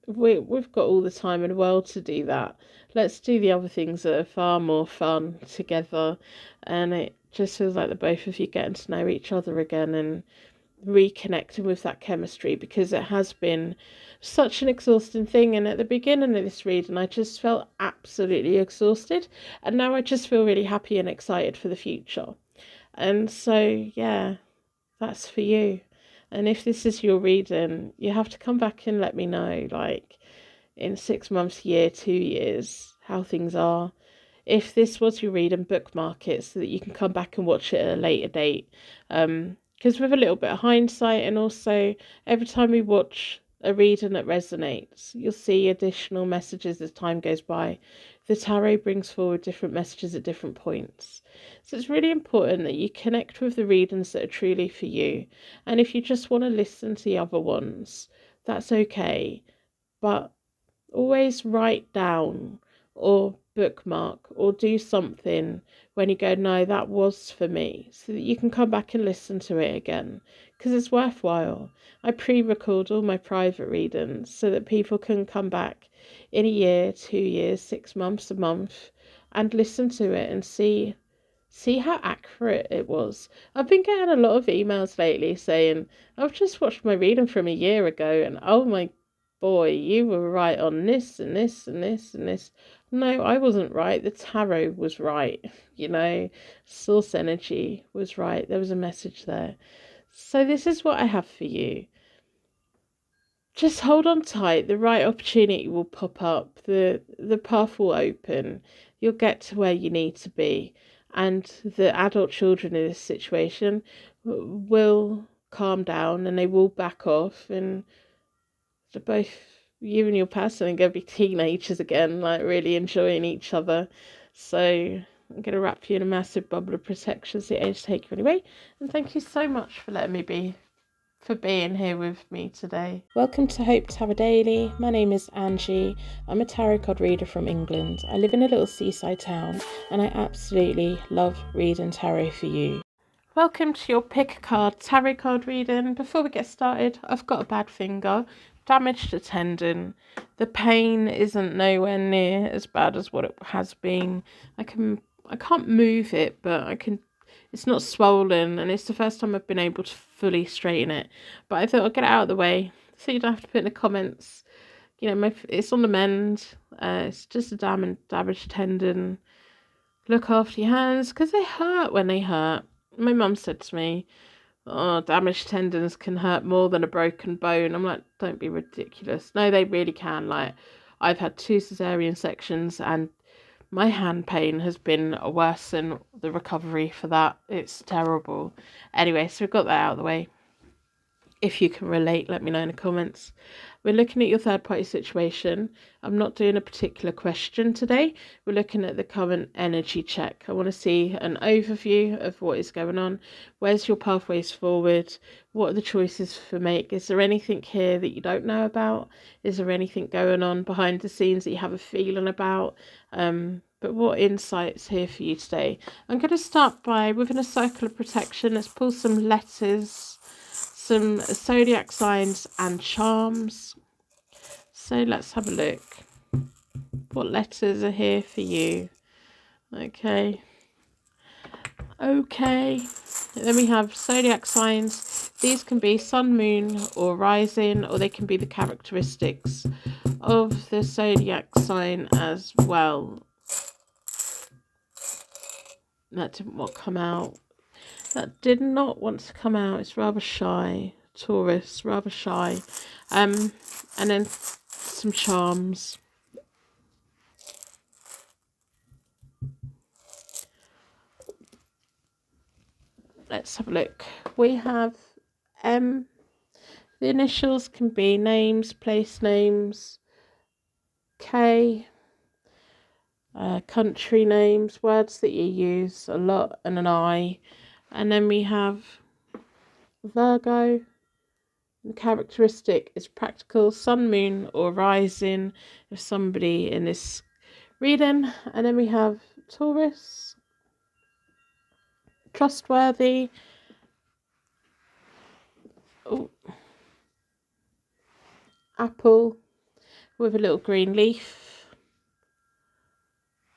We've got all the time in the world to do that. Let's do the other things that are far more fun together. And it just feels like the both of you getting to know each other again and reconnecting with that chemistry, because it has been such an exhausting thing. And at the beginning of this reading, I just felt absolutely exhausted, and now I just feel really happy and excited for the future. And so, yeah, that's for you. And if this is your reading, you have to come back and let me know, like, in 6 months, year, 2 years, how things are. If this was your reading, bookmark it so that you can come back and watch it at a later date. Because with a little bit of hindsight, and also every time we watch a reading that resonates, you'll see additional messages as time goes by. The tarot brings forward different messages at different points. So it's really important that you connect with the readings that are truly for you. And if you just want to listen to the other ones, that's okay. But always write down or bookmark or do something when you go, no, that was for me, so that you can come back and listen to it again, because it's worthwhile. I pre-record all my private readings so that people can come back in a year, 2 years, 6 months, a month, and listen to it and see how accurate it was. I've been getting a lot of emails lately saying, I've just watched my reading from a year ago and oh my boy, you were right on this and this and this and this. No, I wasn't right. The tarot was right. You know, source energy was right. There was a message there. So this is what I have for you. just hold on tight. The right opportunity will pop up. The path will open. You'll get to where you need to be. And the adult children in this situation will calm down and they will back off, and both you and your person are going to be teenagers again, like really enjoying each other. So I'm going to wrap you in a massive bubble of protection so it ain't take you anyway. And thank you so much for letting me for being here with me today. Welcome to Hope Tarot Daily. My name is Angie. I'm a tarot card reader from England. I live in a little seaside town and I absolutely love reading tarot for you. Welcome to your pick a card tarot card reading. Before we get started, I've got a bad finger, damaged a tendon. The pain isn't nowhere near as bad as what it has been. I can't move it, but I can. It's not swollen, and it's the first time I've been able to fully straighten it. But I thought I'd get it out of the way, so you don't have to put in the comments. You know, it's on the mend. It's just a damaged tendon. Look after your hands, because they hurt when they hurt. My mum said to me, "Oh, damaged tendons can hurt more than a broken bone." I'm like, don't be ridiculous. No, they really can. Like, I've had 2 cesarean sections and my hand pain has been worse than the recovery for that. It's terrible. Anyway, so we've got that out of the way. If you can relate, let me know in the comments. We're looking at your third party situation. I'm not doing a particular question today. We're looking at the current energy check. I want to see an overview of what is going on. Where's your pathways forward? What are the choices for make? Is there anything here that you don't know about? Is there anything going on behind the scenes that you have a feeling about? But what insights here for you today? I'm going to start by, within a circle of protection, let's pull some letters, some zodiac signs and charms. So let's have a look. What letters are here for you? Okay. Then we have zodiac signs. These can be sun, moon, or rising, or they can be the characteristics of the zodiac sign as well. That didn't want to come out. That did not want to come out. It's rather shy. Taurus, rather shy. And then some charms. Let's have a look. We have M. The initials can be names, place names. K. Country names, words that you use a lot, and an I. And then we have Virgo. The characteristic is practical, sun, moon, or rising of somebody in this reading. And then we have Taurus, trustworthy. Oh. Apple with a little green leaf.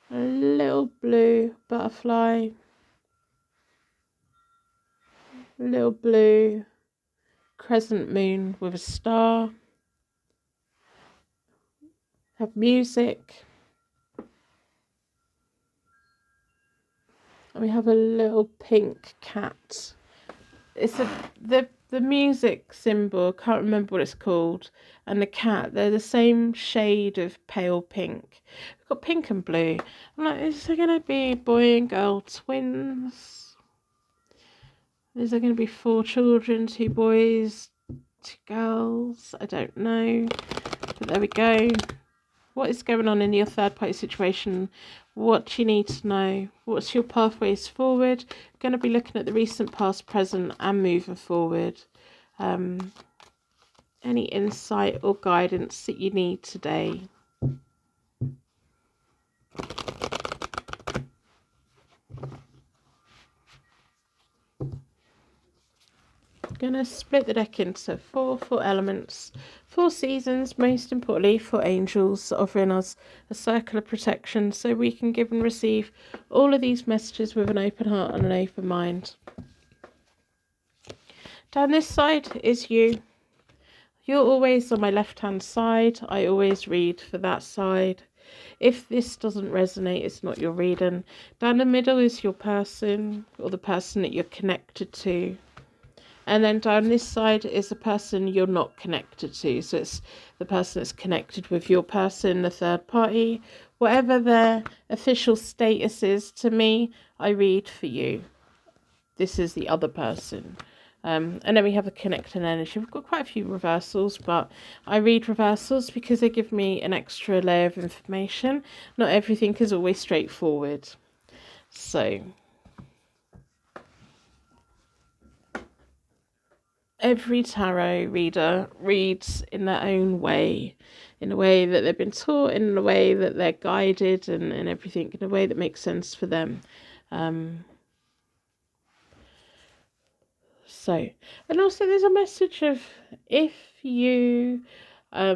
A little blue butterfly. A little blue crescent moon with a star. Have music. And we have a little pink cat. It's the music symbol, I can't remember what it's called, and the cat, they're the same shade of pale pink. We've got pink and blue. I'm like, is there going to be boy and girl twins? Is there going to be 4 children, 2 boys, 2 girls? I don't know. But there we go. What is going on in your third party situation? What do you need to know? What's your pathways forward? We're going to be looking at the recent, past, present, and moving forward. Any insight or guidance that you need today? Going to split the deck into 4 elements, 4 seasons, most importantly 4 angels, offering us a circle of protection so we can give and receive all of these messages with an open heart and an open mind. Down this side is you. You're always on my left hand side. I always read for that side. If this doesn't resonate, it's not your reading. Down the middle is your person, or the person that you're connected to. And then down this side is the person you're not connected to. So it's the person that's connected with your person, the third party, whatever their official status is to me, I read for you. This is the other person. And then we have a connecting energy. We've got quite a few reversals, but I read reversals because they give me an extra layer of information. Not everything is always straightforward. So every tarot reader reads in their own way, in a way that they've been taught, in a way that they're guided, and everything in a way that makes sense for them. So, and also there's a message of, if you, I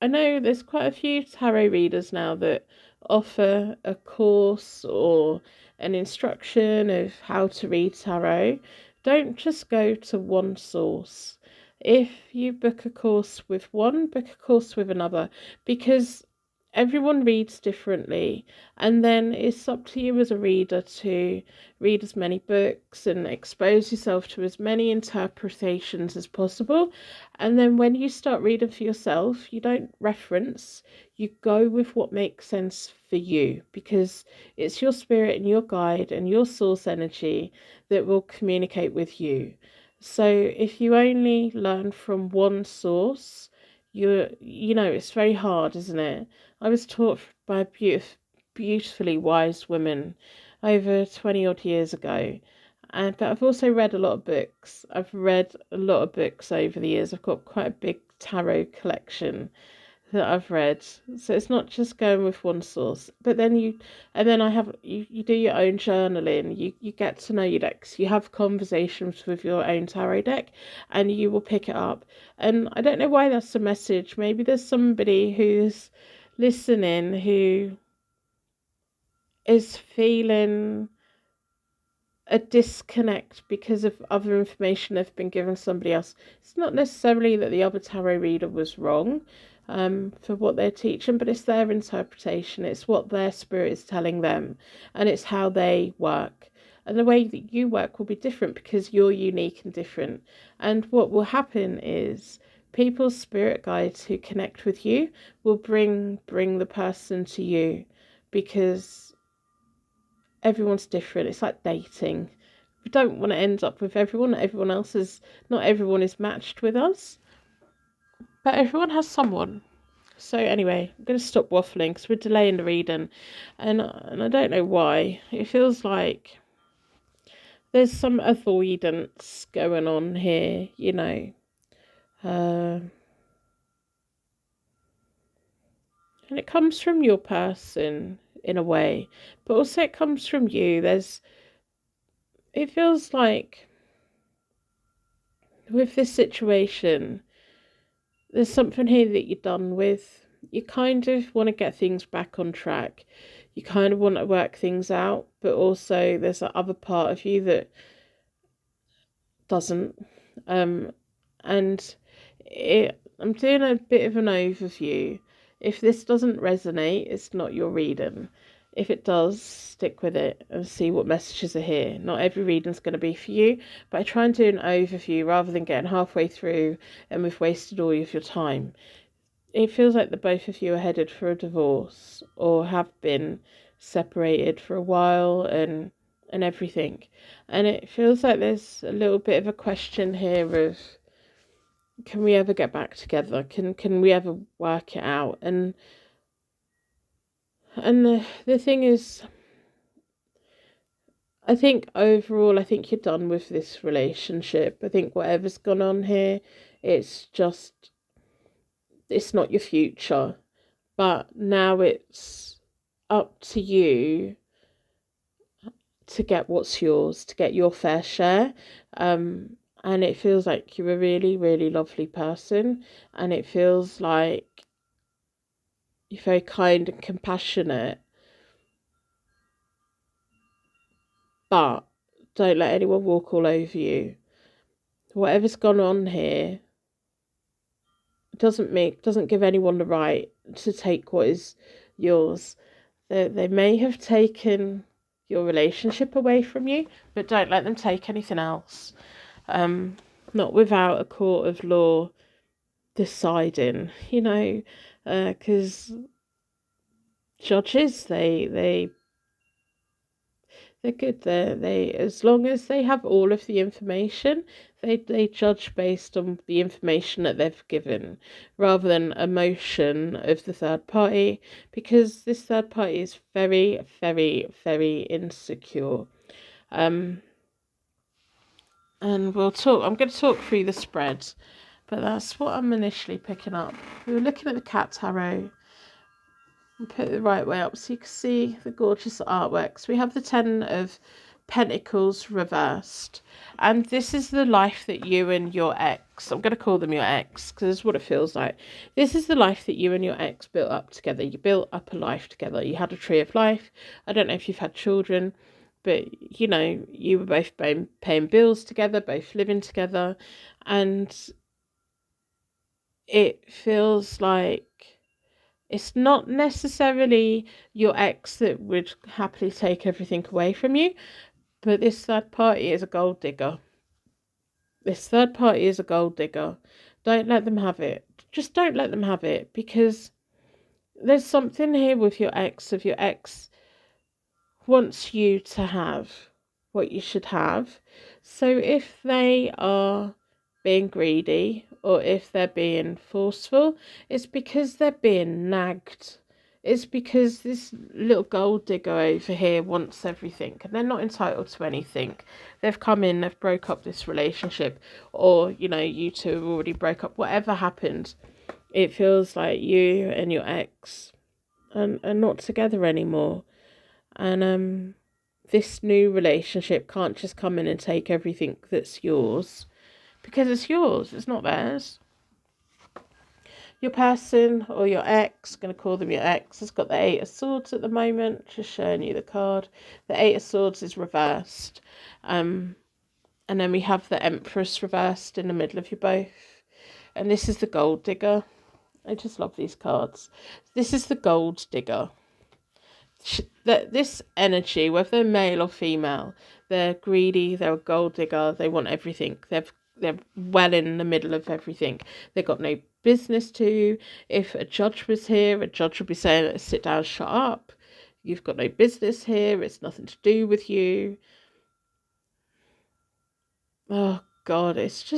know there's quite a few tarot readers now that offer a course or an instruction of how to read tarot. Don't just go to one source. If you book a course with one, book a course with another, because everyone reads differently, and then it's up to you as a reader to read as many books and expose yourself to as many interpretations as possible. And then when you start reading for yourself, you don't reference, you go with what makes sense for you, because it's your spirit and your guide and your source energy that will communicate with you. So if you only learn from one source, it's very hard, isn't it? I was taught by beautifully wise women over 20 odd years ago. But I've also read a lot of books. I've read a lot of books over the years. I've got quite a big tarot collection that I've read. So it's not just going with one source. But then you do your own journaling. You get to know your decks. You have conversations with your own tarot deck, and you will pick it up. And I don't know why that's a message. Maybe there's somebody who's listening who is feeling a disconnect because of other information they've been given somebody else. It's not necessarily that the other tarot reader was wrong for what they're teaching, but it's their interpretation. It's what their spirit is telling them, and it's how they work. And the way that you work will be different because you're unique and different. And what will happen is people's spirit guides who connect with you will bring the person to you, because everyone's different. It's like dating. We don't want to end up with everyone. Not everyone is matched with us, but everyone has someone. So anyway, I'm going to stop waffling because we're delaying the reading, and I don't know why. It feels like there's some avoidance going on here, and it comes from your person in a way, but also it comes from you. It feels like with this situation, there's something here that you're done with. You kind of want to get things back on track. You kind of want to work things out, but also there's that other part of you that doesn't. And I'm doing a bit of an overview. If this doesn't resonate, it's not your reading. If it does, stick with it and see what messages are here. Not every reading's going to be for you, but I try and do an overview rather than getting halfway through and we've wasted all of your time. It feels like the both of you are headed for a divorce or have been separated for a while and everything. And it feels like there's a little bit of a question here of, can we ever get back together? Can we ever work it out? And the thing is, I think overall, I think you're done with this relationship. I think whatever's gone on here, it's not your future. But now it's up to you to get what's yours, to get your fair share. And it feels like you're a really, really lovely person. And it feels like you're very kind and compassionate. But don't let anyone walk all over you. Whatever's gone on here doesn't give anyone the right to take what is yours. They may have taken your relationship away from you, but don't let them take anything else. not without a court of law deciding, because judges, they're good. They as long as they have all of the information, they judge based on the information that they've given, rather than emotion of the third party, because this third party is very, very, very insecure. And we'll talk. I'm going to talk through the spread, but that's what I'm initially picking up. We were looking at the cat tarot. And put it the right way up so you can see the gorgeous artwork. So we have the Ten of Pentacles reversed, and this is the life that you and your ex, I'm going to call them your ex because it's what it feels like. This is the life that you and your ex built up together. You built up a life together. You had a tree of life. I don't know if you've had children, but you were both paying bills together, both living together, and it feels like it's not necessarily your ex that would happily take everything away from you, but this third party is a gold digger. This third party is a gold digger. Don't let them have it. Just don't let them have it, because there's something here with your ex, of your ex wants you to have what you should have. So if they are being greedy, or if they're being forceful, it's because they're being nagged. It's because this little gold digger over here wants everything, and they're not entitled to anything. They've come in, they've broke up this relationship, or you two have already broke up. Whatever happened, it feels like you and your ex are not together anymore, and this new relationship can't just come in and take everything that's yours, because it's yours, it's not theirs. Your person, or your ex, going to call them your ex, has got the Eight of Swords at the moment, just showing you the card. The Eight of Swords is reversed. And then we have the Empress reversed in the middle of you both. And this is the Gold Digger. I just love these cards. This is the Gold Digger. This energy, whether they're male or female, they're greedy, they're a gold digger, they want everything. They're well in the middle of everything. They've got no business to. If a judge was here, a judge would be saying, sit down, shut up. You've got no business here. It's nothing to do with you. Oh, God, it's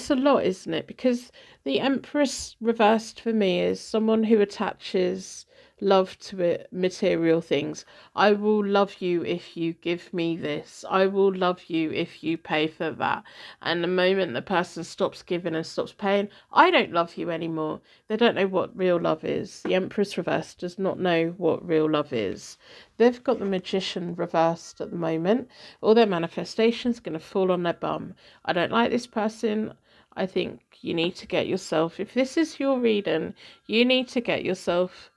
a lot, isn't it? Because the Empress reversed for me is someone who attaches love to it, material things. I will love you if you give me this. I will love you if you pay for that. And the moment the person stops giving and stops paying, I don't love you anymore. They don't know what real love is. The Empress reversed does not know what real love is. They've got the Magician reversed at the moment. All their manifestations going to fall on their bum. I don't like this person. I think you need to get yourself, if this is your reading, you need to get yourself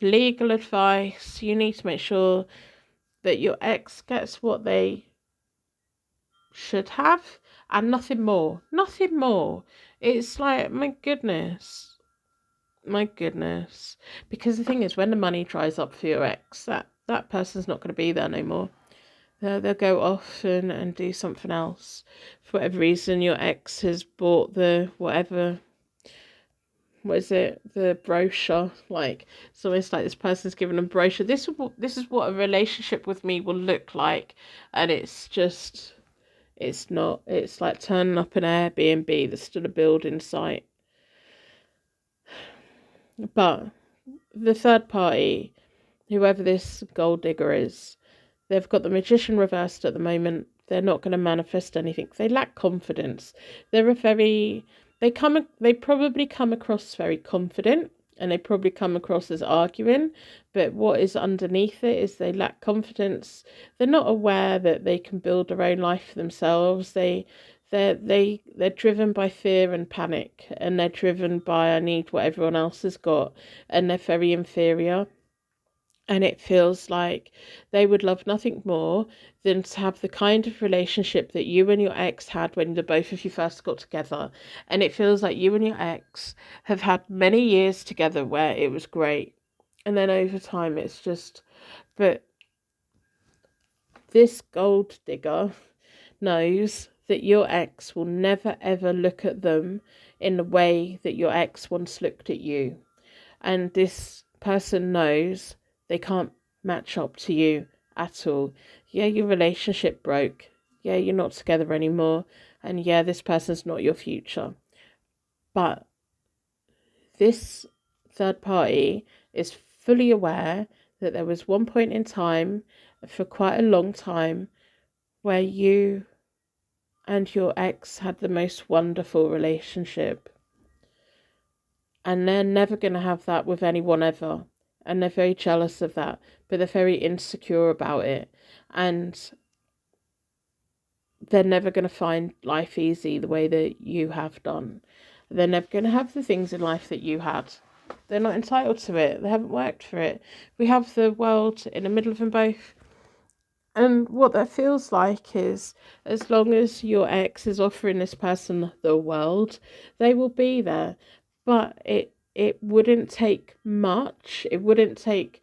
legal advice. You need to make sure that your ex gets what they should have, and nothing more. Nothing more. It's like, my goodness. Because the thing is, when the money dries up for your ex, that person's not going to be there no more. They'll go off and do something else. For whatever reason, your ex has bought the whatever, what is it, the brochure. Like, it's almost like this person's given a brochure. This is what a relationship with me will look like. And it's not. It's like turning up an Airbnb that's still a building site. But the third party, whoever this gold digger is, they've got the Magician reversed at the moment. They're not going to manifest anything. They lack confidence. They probably come across very confident, and they probably come across as arguing, but what is underneath it is they lack confidence. They're not aware that they can build their own life for themselves. They're driven by fear and panic, and they're driven by, I need what everyone else has got, and they're very inferior. And it feels like they would love nothing more than to have the kind of relationship that you and your ex had when the both of you first got together. And it feels like you and your ex have had many years together where it was great. And then over time it's just, but This gold digger knows that your ex will never ever look at them in the way that your ex once looked at you. And this person knows they can't match up to you at all. Yeah, your relationship broke. Yeah, you're not together anymore. And yeah, this person's not your future. But this third party is fully aware that there was one point in time, for quite a long time, where you and your ex had the most wonderful relationship. And they're never going to have that with anyone ever. And they're very jealous of that, but they're very insecure about it. And they're never going to find life easy the way that you have done. They're never going to have the things in life that you had. They're not entitled to it. They haven't worked for it. We have the world in the middle of them both. And what that feels like is, as long as your ex is offering this person the world, they will be there. But it wouldn't take much. It wouldn't take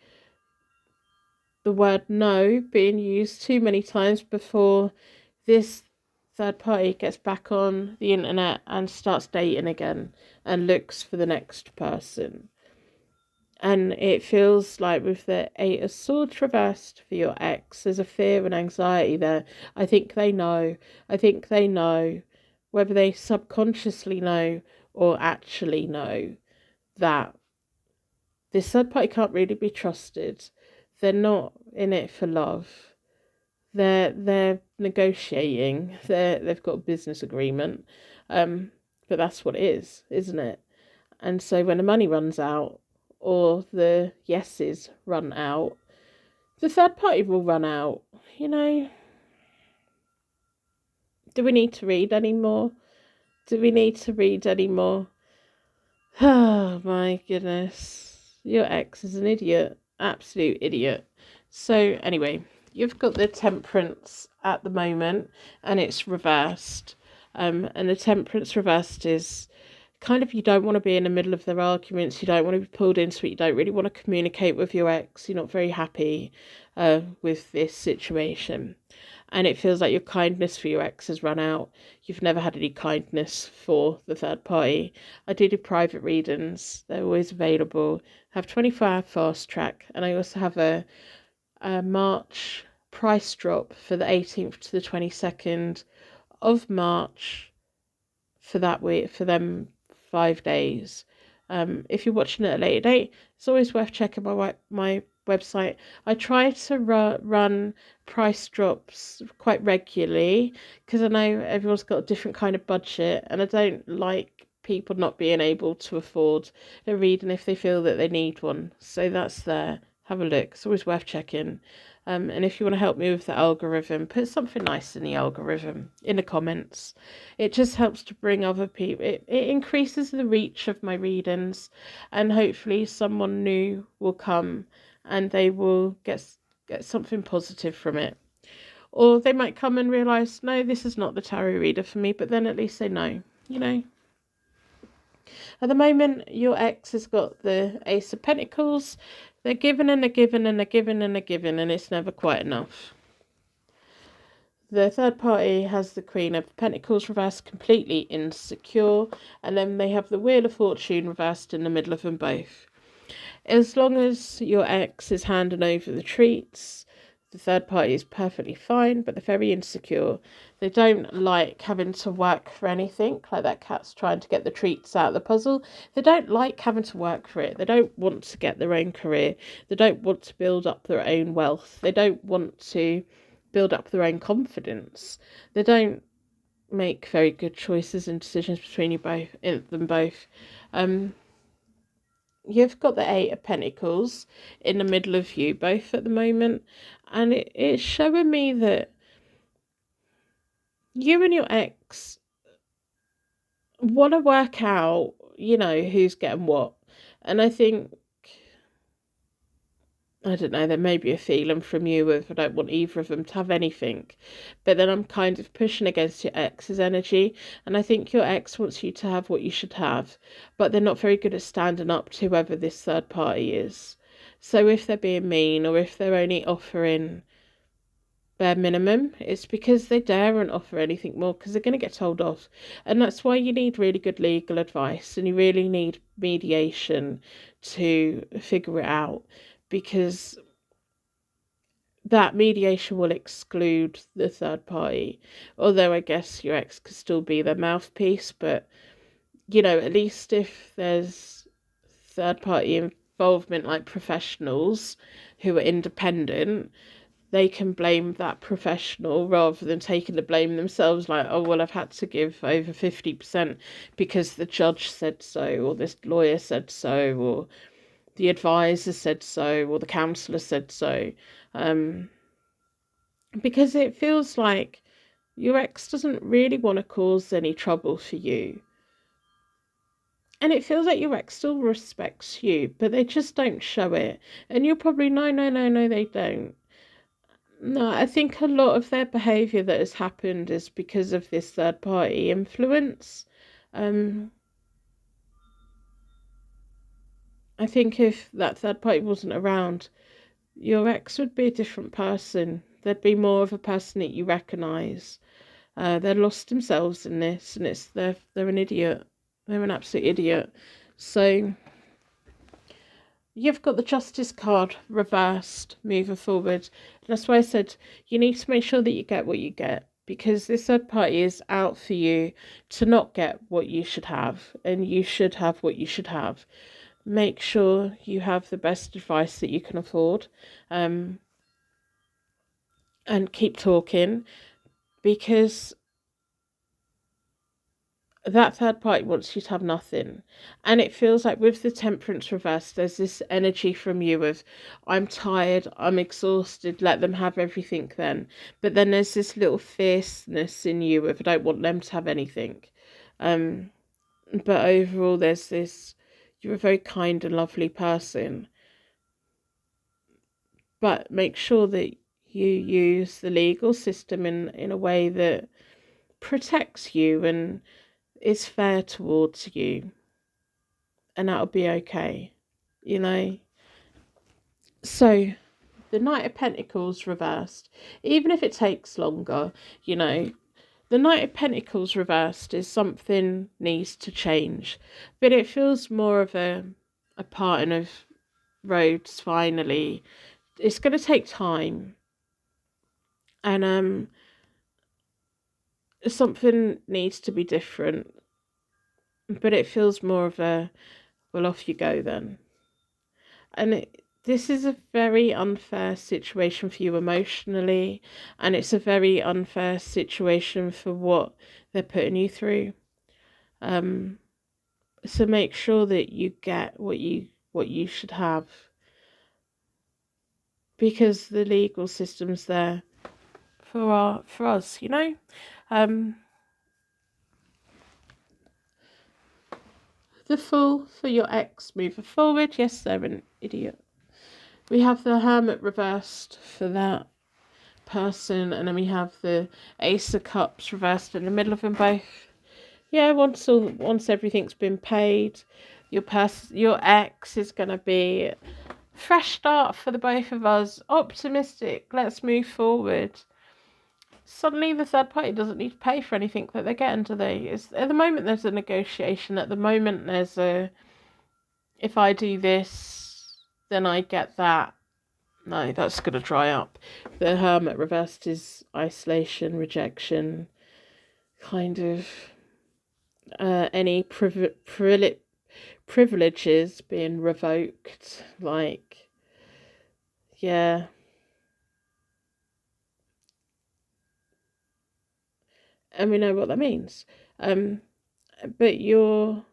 the word no being used too many times before this third party gets back on the internet and starts dating again and looks for the next person. And it feels like with the Eight of Swords reversed for your ex, there's a fear and anxiety there. I think they know. I think they know, whether they subconsciously know or actually know, that this third party can't really be trusted. They're not in it for love. They're negotiating. They've got a business agreement. But that's what it is, isn't it? And so when the money runs out, or the yeses run out, the third party will run out. You know, do we need to read anymore? Do we need to read anymore? Oh my goodness. Your ex is an idiot. Absolute idiot. So anyway, you've got the Temperance at the moment and it's reversed. And the Temperance reversed is kind of, you don't want to be in the middle of their arguments, you don't want to be pulled into it, you don't really want to communicate with your ex, you're not very happy with this situation. And it feels like your kindness for your ex has run out. You've never had any kindness for the third party. I do private readings. They're always available. I have 24-hour fast track. And I also have a March price drop for the 18th to the 22nd of March for that week, for them 5 days. If you're watching it at a later date, it's always worth checking my website. I try to run price drops quite regularly because I know everyone's got a different kind of budget, and I don't like people not being able to afford a reading if they feel that they need one. So that's there. Have a look. It's always worth checking. And if you want to help me with the algorithm, put something nice in the algorithm in the comments. It just helps to bring other people. It increases the reach of my readings, and hopefully someone new will come and they will get something positive from it. Or they might come and realise, no, this is not the tarot reader for me, but then at least they know, you know. At the moment, your ex has got the Ace of Pentacles. They're given and they're given and they're given and they're given, and it's never quite enough. The third party has the Queen of Pentacles reversed, completely insecure, and then they have the Wheel of Fortune reversed in the middle of them both. As long as your ex is handing over the treats, the third party is perfectly fine, but they're very insecure. They don't like having to work for anything, like that cat's trying to get the treats out of the puzzle. They don't like having to work for it. They don't want to get their own career. They don't want to build up their own wealth. They don't want to build up their own confidence. They don't make very good choices and decisions between them both. You've got the Eight of Pentacles in the middle of you both at the moment, and it's showing me that you and your ex want to work out, you know, who's getting what. And I think, I don't know, there may be a feeling from you of, I don't want either of them to have anything. But then I'm kind of pushing against your ex's energy. And I think your ex wants you to have what you should have. But they're not very good at standing up to whoever this third party is. So if they're being mean, or if they're only offering bare minimum. It's because they daren't offer anything more because they're going to get told off. And that's why you need really good legal advice and you really need mediation to figure it out, because that mediation will exclude the third party. Although I guess your ex could still be their mouthpiece, but at least if there's third party involvement, like professionals who are independent, they can blame that professional rather than taking the blame themselves, like, oh, well, I've had to give over 50% because the judge said so, or this lawyer said so, or the advisor said so, or the counsellor said so. Because it feels like your ex doesn't really want to cause any trouble for you. And it feels like your ex still respects you, but they just don't show it. And you're probably, no, no, no, no, they don't. No, I think a lot of their behaviour that has happened is because of this third party influence. Um, I think if that third party wasn't around, your ex would be a different person. They'd be more of a person that you recognise. They're lost themselves in this, and they're an idiot. They're an absolute idiot. So you've got the justice card reversed moving forward. That's why I said you need to make sure that you get what you get, because this third party is out for you to not get what you should have, and you should have what you should have. Make sure you have the best advice that you can afford, and keep talking, because that third party wants you to have nothing. And it feels like with the temperance reverse, there's this energy from you of, I'm tired, I'm exhausted, let them have everything then. But then there's this little fierceness in you of, I don't want them to have anything. But overall, there's this, you're a very kind and lovely person. But make sure that you use the legal system in a way that protects you and is fair towards you, and that'll be okay, you know. So the Knight of Pentacles reversed, even if it takes longer, the Knight of Pentacles reversed is something needs to change, but it feels more of a parting of roads finally. It's going to take time, and something needs to be different, but it feels more of a, well, off you go then. And this is a very unfair situation for you emotionally, and it's a very unfair situation for what they're putting you through. So make sure that you get what you should have, because the legal system's there for us, The Fool for your ex moving forward. Yes, they're an idiot. We have the Hermit reversed for that person, and then we have the Ace of Cups reversed in the middle of them both. Yeah, once everything's been paid, your ex is gonna be fresh start for the both of us. Optimistic. Let's move forward. Suddenly, the third party doesn't need to pay for anything that they're getting, do they? At the moment, there's a negotiation. At the moment, there's a, if I do this, then I get that. No, that's going to dry up. The Hermit reversed is isolation, rejection, kind of any privileges being revoked. Like, yeah. And we know what that means. But your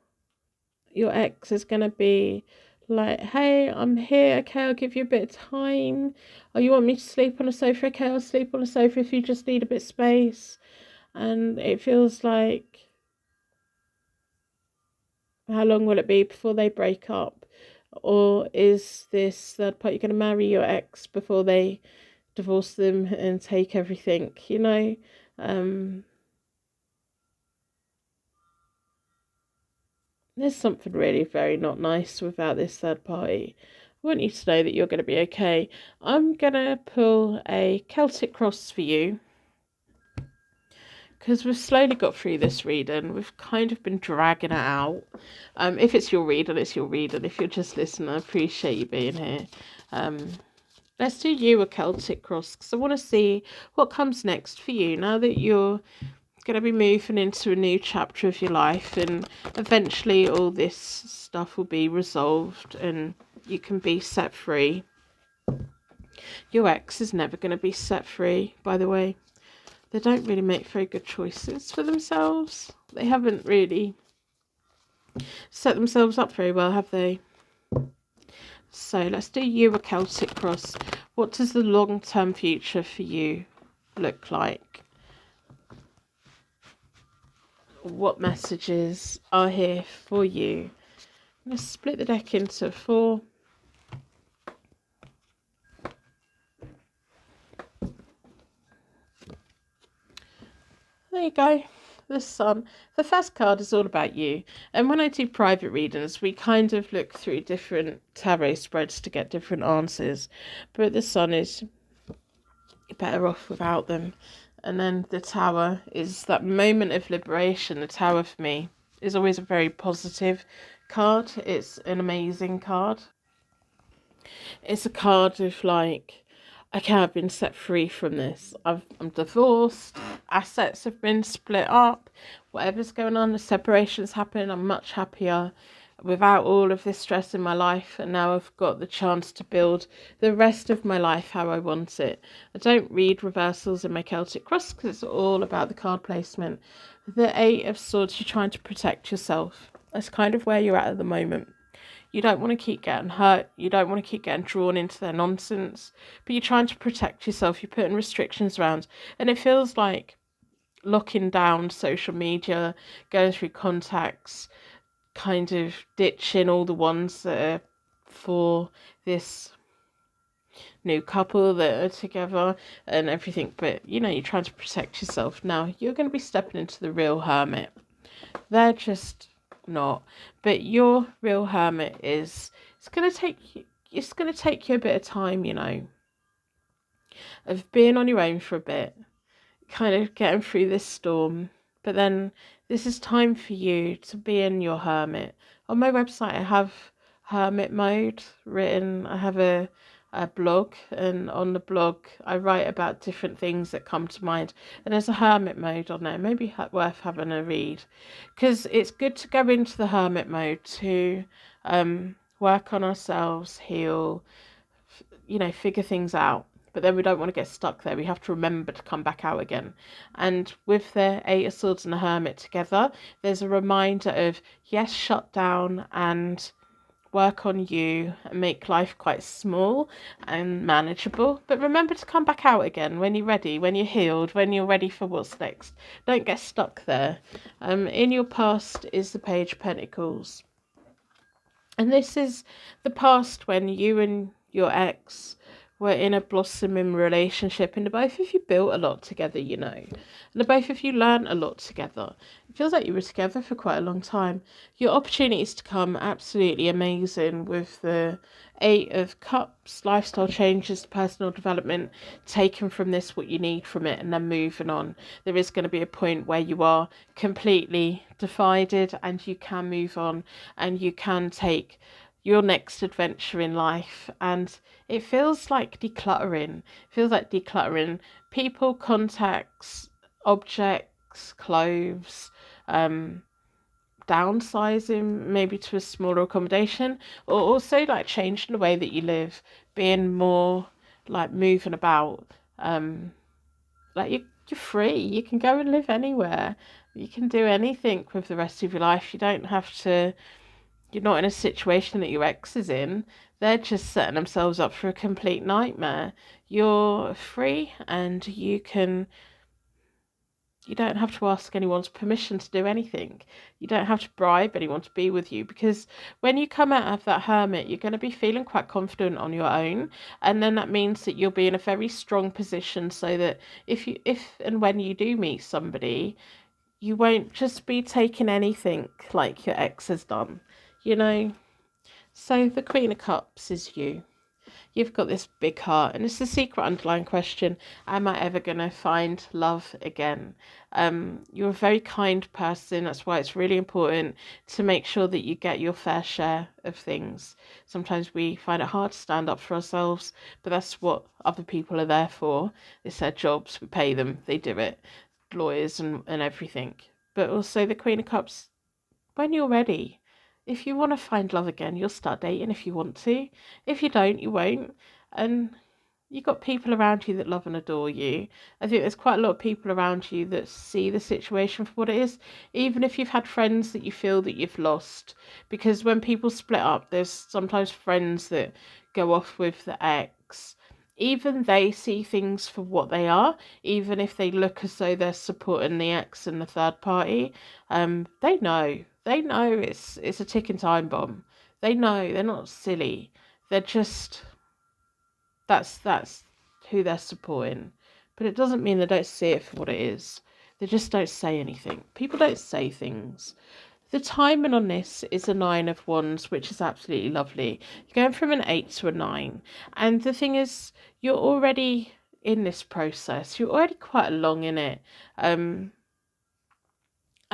ex is going to be like, hey, I'm here, okay, I'll give you a bit of time. Oh, you want me to sleep on a sofa? Okay, I'll sleep on a sofa if you just need a bit of space. And it feels like, how long will it be before they break up? Or is this third party going to marry your ex before they divorce them and take everything, There's something really very not nice without this third party. I want you to know that you're going to be okay. I'm going to pull a Celtic cross for you, because we've slowly got through this reading. We've kind of been dragging it out. If it's your reading, it's your reading. If you're just listening, I appreciate you being here. Let's do you a Celtic cross, because I want to see what comes next for you now that you're going to be moving into a new chapter of your life, and eventually all this stuff will be resolved and you can be set free. Your ex is never going to be set free, by the way. They don't really make very good choices for themselves. They haven't really set themselves up very well, have they? So let's do you a Celtic cross. What does the long-term future for you look like? What messages are here for you? I'm going to split the deck into 4. There you go. The Sun. The first card is all about you. And when I do private readings, we kind of look through different tarot spreads to get different answers. But the Sun is better off without them. And then the Tower is that moment of liberation. The Tower for me is always a very positive card. It's an amazing card. It's a card of like, okay, I've been set free from this. I'm divorced. Assets have been split up. Whatever's going on, the separation's happened. I'm much happier without all of this stress in my life, and now I've got the chance to build the rest of my life how I want it. I don't read reversals in my Celtic cross because it's all about the card placement. The 8 of Swords, you're trying to protect yourself. That's kind of where you're at the moment. You don't want to keep getting hurt. You don't want to keep getting drawn into their nonsense. But you're trying to protect yourself. You're putting restrictions around. And it feels like locking down social media, going through contacts, kind of ditching all the ones that are for this new couple that are together and everything. But, you know, you're trying to protect yourself. Now, you're going to be stepping into the real hermit. They're just not, but your real hermit is, it's going to take you a bit of time, you know, of being on your own for a bit, kind of getting through this storm. But then this is time for you to be in your hermit. On my website I have hermit mode written. I have a blog, and on the blog I write about different things that come to mind, and there's a hermit mode on there. Maybe worth having a read, because it's good to go into the hermit mode to work on ourselves, heal, you know, figure things out. But then we don't want to get stuck there. We have to remember to come back out again. And with the 8 of Swords and the Hermit together, there's a reminder of, yes, shut down and work on you and make life quite small and manageable. But remember to come back out again when you're ready, when you're healed, when you're ready for what's next. Don't get stuck there. In your past is the Page of Pentacles. And this is the past when you and your ex were in a blossoming relationship, and the both of you built a lot together, you know, and the both of you learned a lot together. It feels like you were together for quite a long time. Your opportunities to come absolutely amazing with the 8 of Cups, lifestyle changes, personal development, taking from this what you need from it and then moving on. There is going to be a point where you are completely divided and you can move on and you can take your next adventure in life. And it feels like decluttering. People, contacts, objects, clothes, downsizing maybe to a smaller accommodation, or also like changing the way that you live, being more like moving about. Like you're free. You can go and live anywhere. You can do anything with the rest of your life. You don't have to. You're not in a situation that your ex is in. They're just setting themselves up for a complete nightmare. You're free and you don't have to ask anyone's permission to do anything. You don't have to bribe anyone to be with you, because when you come out of that hermit, you're going to be feeling quite confident on your own. And then that means that you'll be in a very strong position so that if and when you do meet somebody, you won't just be taking anything like your ex has done. You know, So the Queen of Cups is you. You've got this big heart, and it's the secret underlying question: am I ever going to find love again? You're a very kind person. That's why it's really important to make sure that you get your fair share of things. Sometimes we find it hard to stand up for ourselves, but that's what other people are there for. It's their jobs. We pay them. They do it. Lawyers and everything. But also the Queen of Cups, when you're ready. If you want to find love again, you'll start dating if you want to. If you don't, you won't. And you've got people around you that love and adore you. I think there's quite a lot of people around you that see the situation for what it is, even if you've had friends that you feel that you've lost. Because when people split up, there's sometimes friends that go off with the ex. Even they see things for what they are, even if they look as though they're supporting the ex and the third party. They know. They know it's a ticking time bomb. They know, they're not silly. They're just that's who they're supporting. But it doesn't mean they don't see it for what it is. They just don't say anything. People don't say things. The timing on this is a 9 of Wands, which is absolutely lovely. You're going from an 8 to a 9. And the thing is, you're already in this process. You're already quite along in it.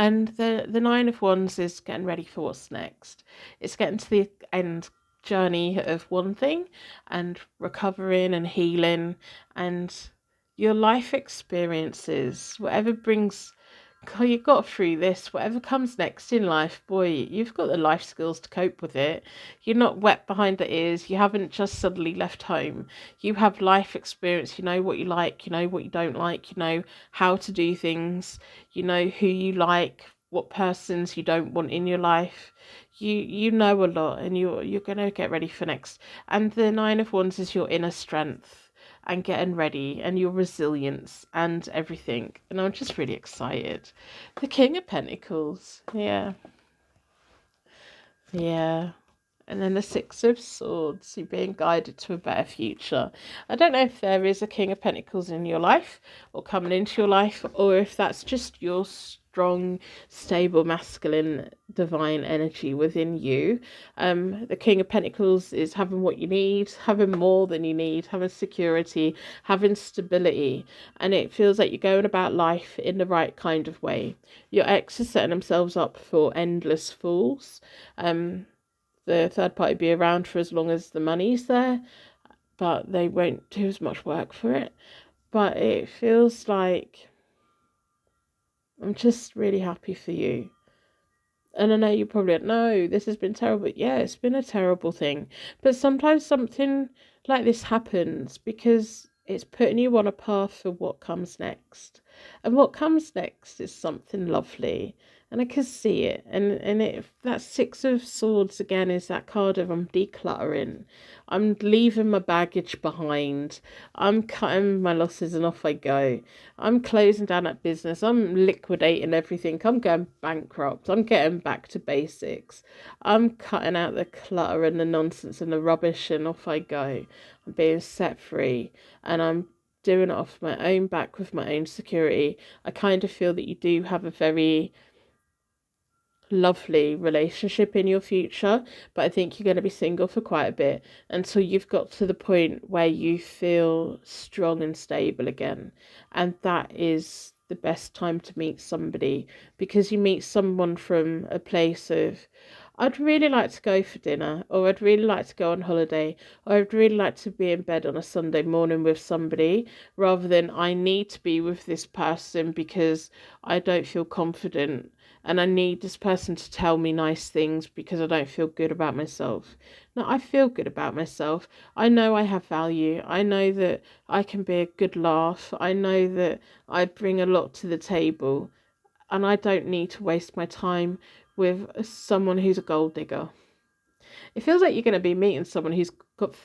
And the 9 of Wands is getting ready for what's next. It's getting to the end journey of one thing and recovering and healing, and your life experiences, whatever brings you got through this, whatever comes next in life, boy, you've got the life skills to cope with it. You're not wet behind the ears. You haven't just suddenly left home. You have life experience. You know what you like, you know what you don't like, you know how to do things, you know who you like, what persons you don't want in your life. You know a lot, and you're gonna get ready for next. And the 9 of Wands is your inner strength and getting ready and your resilience and everything. And I'm just really excited. The King of Pentacles. Yeah. Yeah. And then the 6 of Swords. You're being guided to a better future. I don't know if there is a King of Pentacles in your life or coming into your life, or if that's just your strong, stable, masculine, divine energy within you. The King of Pentacles is having what you need, having more than you need, having security, having stability. And it feels like you're going about life in the right kind of way. Your ex is setting themselves up for endless fools. The third party be around for as long as the money's there, but they won't do as much work for it. But it feels like I'm just really happy for you. And I know you probably don't know this has been terrible. Yeah, it's been a terrible thing. But sometimes something like this happens because it's putting you on a path for what comes next. And what comes next is something lovely. And I can see it. And that 6 of Swords again is that card of I'm decluttering. I'm leaving my baggage behind. I'm cutting my losses and off I go. I'm closing down that business. I'm liquidating everything. I'm going bankrupt. I'm getting back to basics. I'm cutting out the clutter and the nonsense and the rubbish, and off I go. I'm being set free, and I'm doing it off my own back with my own security. I kind of feel that you do have a very lovely relationship in your future, but I think you're going to be single for quite a bit until you've got to the point where you feel strong and stable again. And that is the best time to meet somebody, because you meet someone from a place of I'd really like to go for dinner, or I'd really like to go on holiday, or I'd really like to be in bed on a Sunday morning with somebody, rather than I need to be with this person because I don't feel confident and I need this person to tell me nice things because I don't feel good about myself. No, I feel good about myself. I know I have value. I know that I can be a good laugh. I know that I bring a lot to the table, and I don't need to waste my time with someone who's a gold digger. It feels like you're going to be meeting someone who's got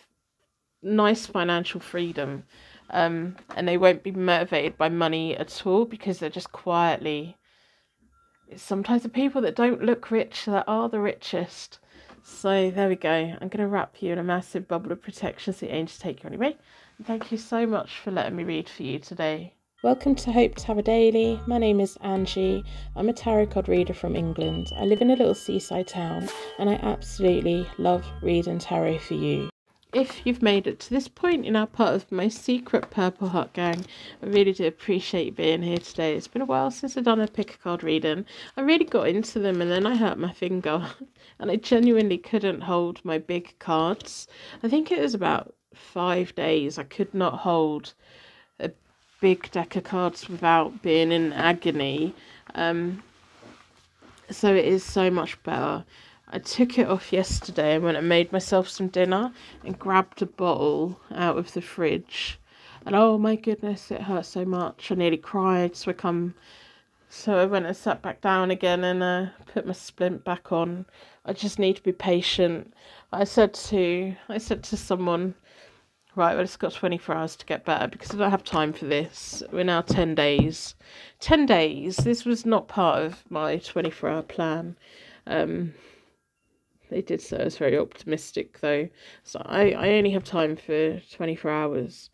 nice financial freedom, and they won't be motivated by money at all because they're just quietly. It's sometimes the people that don't look rich that are the richest. So there we go. I'm going to wrap you in a massive bubble of protection so the angels take you anyway. And thank you so much for letting me read for you today. Welcome to Hope Tarot Daily. My name is Angie. I'm a tarot card reader from England. I live in a little seaside town and I absolutely love reading tarot for you. If you've made it to this point, you're now part of my secret Purple Heart gang. I really do appreciate you being here today. It's been a while since I've done a pick a card reading. I really got into them and then I hurt my finger and I genuinely couldn't hold my big cards. I think it was about 5 days I could not hold a big deck of cards without being in agony. So it is so much better. I took it off yesterday and went and made myself some dinner and grabbed a bottle out of the fridge. And oh my goodness, it hurt so much. I nearly cried. So I went and sat back down again and put my splint back on. I just need to be patient. I said to someone, right, well, it's got 24 hours to get better because I don't have time for this. We're now 10 days. 10 days. This was not part of my 24-hour plan. They did say I was very optimistic, though. So I only have time for 24 hours.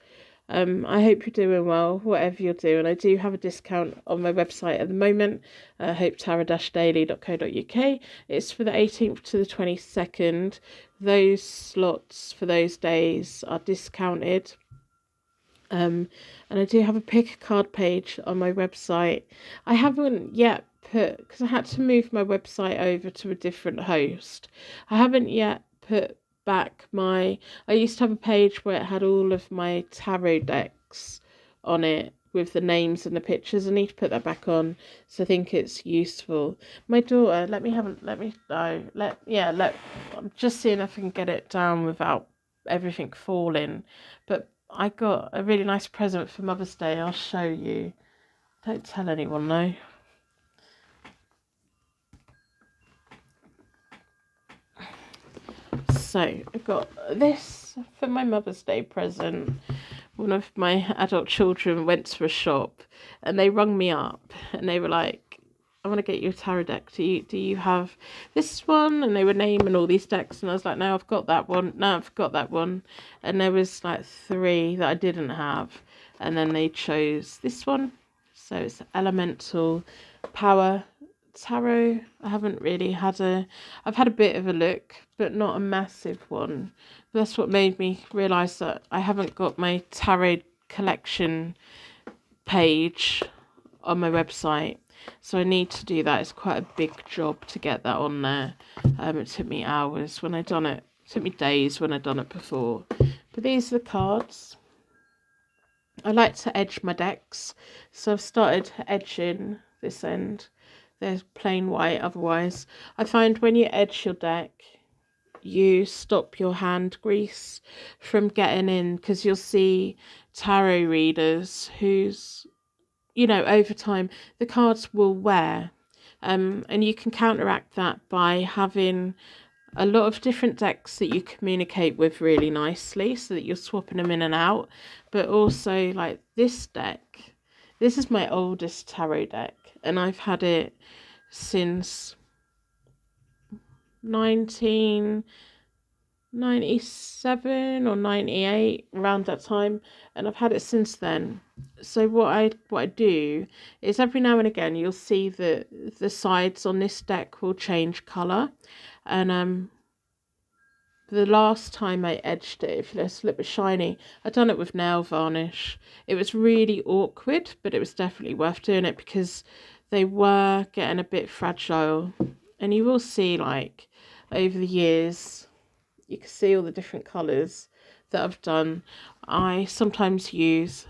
I hope you're doing well, whatever you're doing. I do have a discount on my website at the moment, hopetarot-daily.co.uk. It's for the 18th to the 22nd. Those slots for those days are discounted. And I do have a pick a card page on my website. I haven't yet because I had to move my website over to a different host. I haven't yet put back I used to have a page where it had all of my tarot decks on it with the names and the pictures. I need to put that back on, so I think it's useful. My daughter, I'm just seeing if I can get it down without everything falling. But I got a really nice present for Mother's Day. I'll show you. Don't tell anyone, though. So I got this for my Mother's Day present. One of my adult children went to a shop and they rung me up and they were like, I want to get you a tarot deck. Do you have this one? And they were naming all these decks and I was like, no, I've got that one. No, I've got that one. And there was like 3 that I didn't have. And then they chose this one. So it's Elemental Power Tarot. I've had a bit of a look, but not a massive one. That's what made me realise that I haven't got my tarot collection page on my website. So I need to do that. It's quite a big job to get that on there. It took me hours when I done it. It took me days when I done it before. But these are the cards. I like to edge my decks. So I've started edging this end. They're plain white otherwise. I find when you edge your deck, you stop your hand grease from getting in, because you'll see tarot readers whose, over time the cards will wear. And you can counteract that by having a lot of different decks that you communicate with really nicely so that you're swapping them in and out. But also, like this deck, this is my oldest tarot deck and I've had it since 1997 or 98, around that time, and I've had it since then. So what I do is every now and again you'll see the sides on this deck will change colour, and the last time I edged it, if it's a little bit shiny, I done it with nail varnish. It was really awkward, but it was definitely worth doing it because they were getting a bit fragile. And you will see, like, over the years, you can see all the different colours that I've done. I sometimes use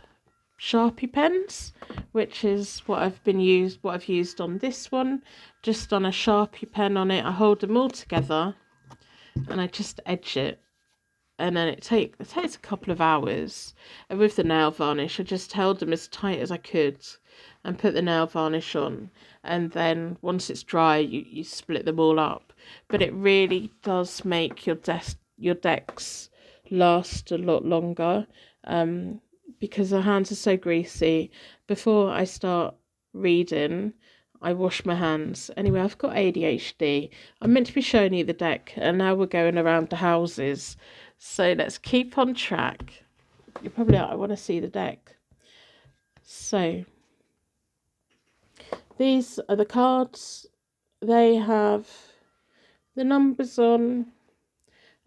Sharpie pens, which is what I've used on this one. Just on a Sharpie pen on it, I hold them all together and I just edge it. And then it takes a couple of hours. And with the nail varnish, I just held them as tight as I could and put the nail varnish on. And then once it's dry, you split them all up. But it really does make your decks last a lot longer, because the hands are so greasy. Before I start reading, I wash my hands. Anyway, I've got ADHD. I'm meant to be showing you the deck, and now we're going around the houses. So let's keep on track. You're probably like, I want to see the deck. So these are the cards. They have the numbers on,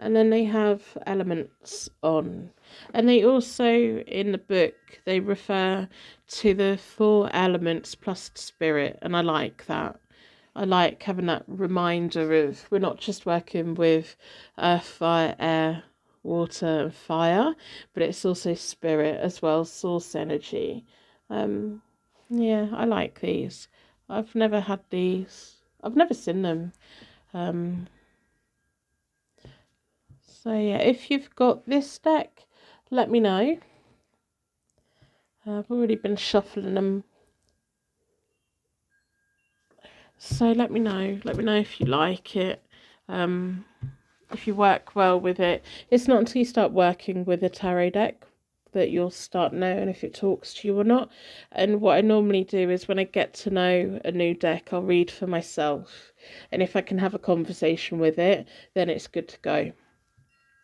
and then they have elements on. And they also, in the book, they refer to the 4 elements plus spirit, and I like that. I like having that reminder of we're not just working with earth, fire, air, water, and fire, but it's also spirit as well, source energy. Yeah, I like these. I've never had these. I've never seen them. So yeah, if you've got this deck, let me know. I've already been shuffling them. So let me know. Let me know if you like it. If you work well with it. It's not until you start working with a tarot deck that you'll start knowing if it talks to you or not. And what I normally do is when I get to know a new deck, I'll read for myself. And if I can have a conversation with it, then it's good to go.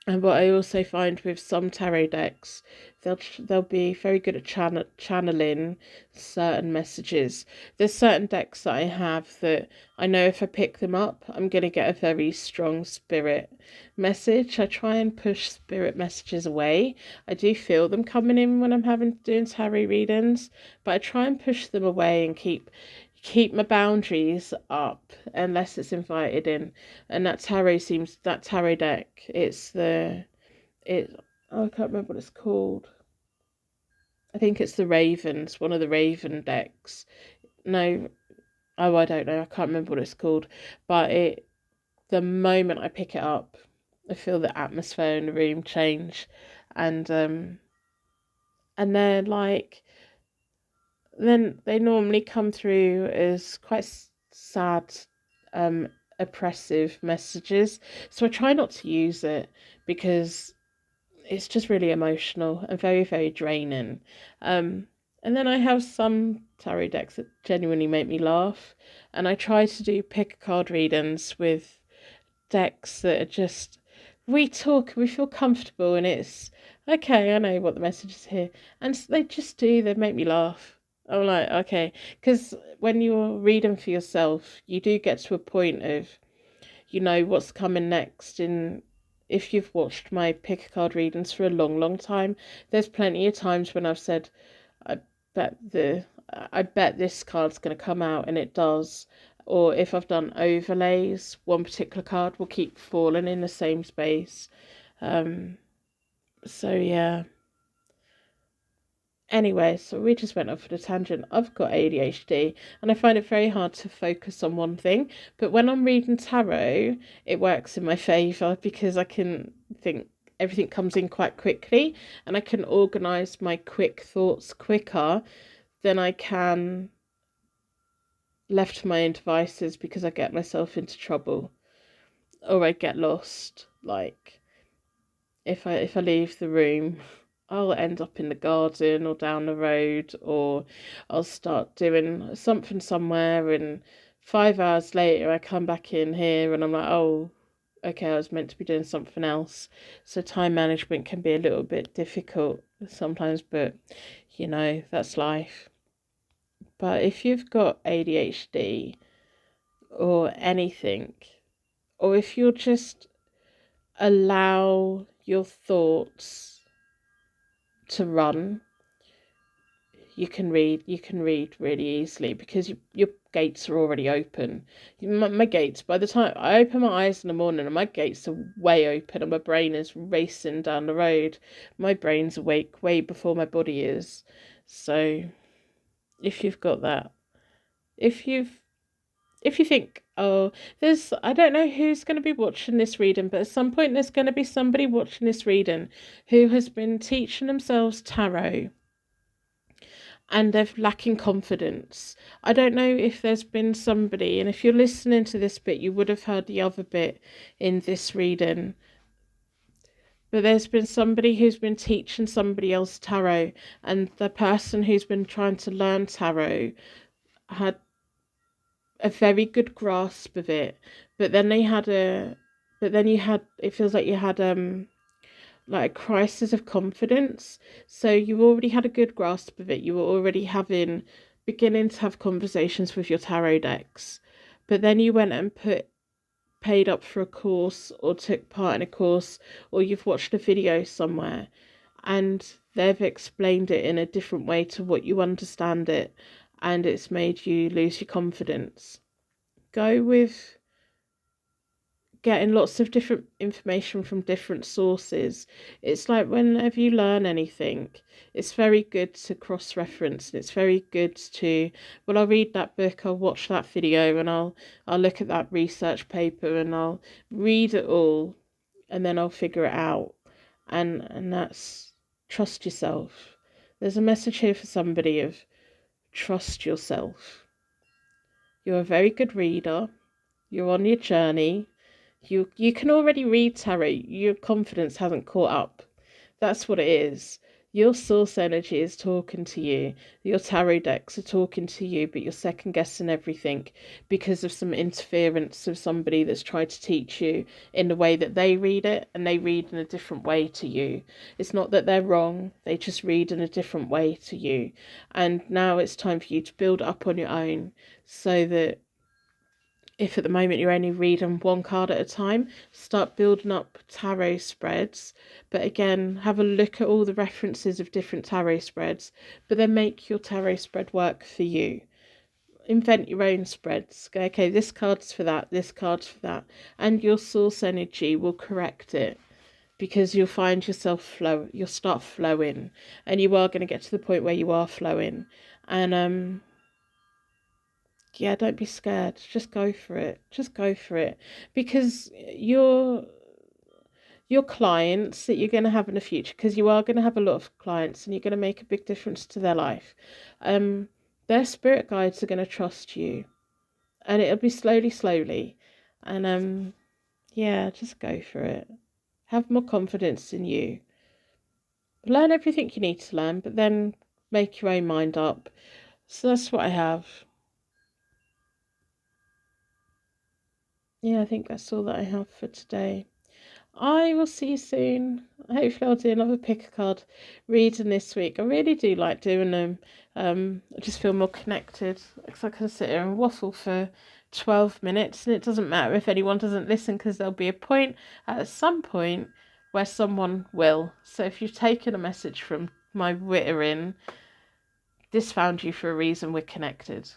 And what I also find with some tarot decks, they'll be very good at channeling certain messages. There's certain decks that I have that I know if I pick them up, I'm going to get a very strong spirit message. I try and push spirit messages away. I do feel them coming in when I'm doing tarot readings, but I try and push them away and keep my boundaries up unless it's invited in. And that tarot deck, I can't remember what it's called. I think it's the Ravens, one of the Raven decks. No, I don't know, I can't remember what it's called. But the moment I pick it up, I feel the atmosphere in the room change. And they're like, then they normally come through as quite sad, oppressive messages. So I try not to use it because it's just really emotional and very, very draining. And then I have some tarot decks that genuinely make me laugh. And I try to do pick a card readings with decks that are just, we talk, we feel comfortable, and it's okay, I know what the message is here. And they make me laugh. I'm like, okay, because when you're reading for yourself, you do get to a point of, you know, what's coming next. And if you've watched my pick a card readings for a long, long time, there's plenty of times when I've said, I I bet this card's going to come out, and it does. Or if I've done overlays, one particular card will keep falling in the same space. So yeah. Anyway, so we just went off on a tangent. I've got ADHD and I find it very hard to focus on one thing. But when I'm reading tarot, it works in my favour because I can think everything comes in quite quickly and I can organise my quick thoughts quicker than I can left to my own devices because I get myself into trouble or I get lost. Like if I leave the room, I'll end up in the garden or down the road, or I'll start doing something somewhere, and 5 hours later I come back in here and I'm like, oh, okay, I was meant to be doing something else. So time management can be a little bit difficult sometimes, but you know, that's life. But if you've got ADHD or anything, or if you'll just allow your thoughts to run, you can read really easily because your gates are already open. My gates, by the time I open my eyes in the morning, and my gates are way open and my brain is racing down the road. My brain's awake way before my body is. So if you've got that, if you've if you think, oh, I don't know who's going to be watching this reading, but at some point there's going to be somebody watching this reading who has been teaching themselves tarot and they're lacking confidence. I don't know if there's been somebody, and if you're listening to this bit, you would have heard the other bit in this reading. But there's been somebody who's been teaching somebody else tarot, and the person who's been trying to learn tarot had a very good grasp of it. But then it feels like you had like a crisis of confidence. So you already had a good grasp of it. You were already beginning to have conversations with your tarot decks. But then you went and paid up for a course or took part in a course or you've watched a video somewhere and they've explained it in a different way to what you understand it, and it's made you lose your confidence. Go with getting lots of different information from different sources. It's like whenever you learn anything, it's very good to cross-reference. It's very good to, well, I'll read that book, I'll watch that video, and I'll look at that research paper, and I'll read it all, and then I'll figure it out. And that's trust yourself. There's a message here for somebody of trust yourself. You're a very good reader. You're on your journey. You can already read tarot. Your confidence hasn't caught up. That's what it is. Your source energy is talking to you. Your tarot decks are talking to you, but you're second guessing everything because of some interference of somebody that's tried to teach you in the way that they read it, and they read in a different way to you. It's not that they're wrong, they just read in a different way to you. And now it's time for you to build up on your own, so that if at the moment you're only reading one card at a time, start building up tarot spreads. But again, have a look at all the references of different tarot spreads, but then make your tarot spread work for you. Invent your own spreads. Go, okay, this card's for that, this card's for that. And your source energy will correct it, because you'll find yourself you'll start flowing, and you are going to get to the point where you are flowing. And yeah, don't be scared. Just go for it. Just go for it. Because your clients that you're going to have in the future, because you are going to have a lot of clients and you're going to make a big difference to their life, their spirit guides are going to trust you. And it'll be slowly. And yeah, just go for it. Have more confidence in you. Learn everything you need to learn, but then make your own mind up. So that's what I have. Yeah, I think that's all that I have for today. I will see you soon. Hopefully I'll do another pick a card reading this week. I really do like doing them. I just feel more connected, because I can sit here and waffle for 12 minutes, and it doesn't matter if anyone doesn't listen, because there'll be a point at some point where someone will. So if you've taken a message from my wittering, this found you for a reason. We're connected.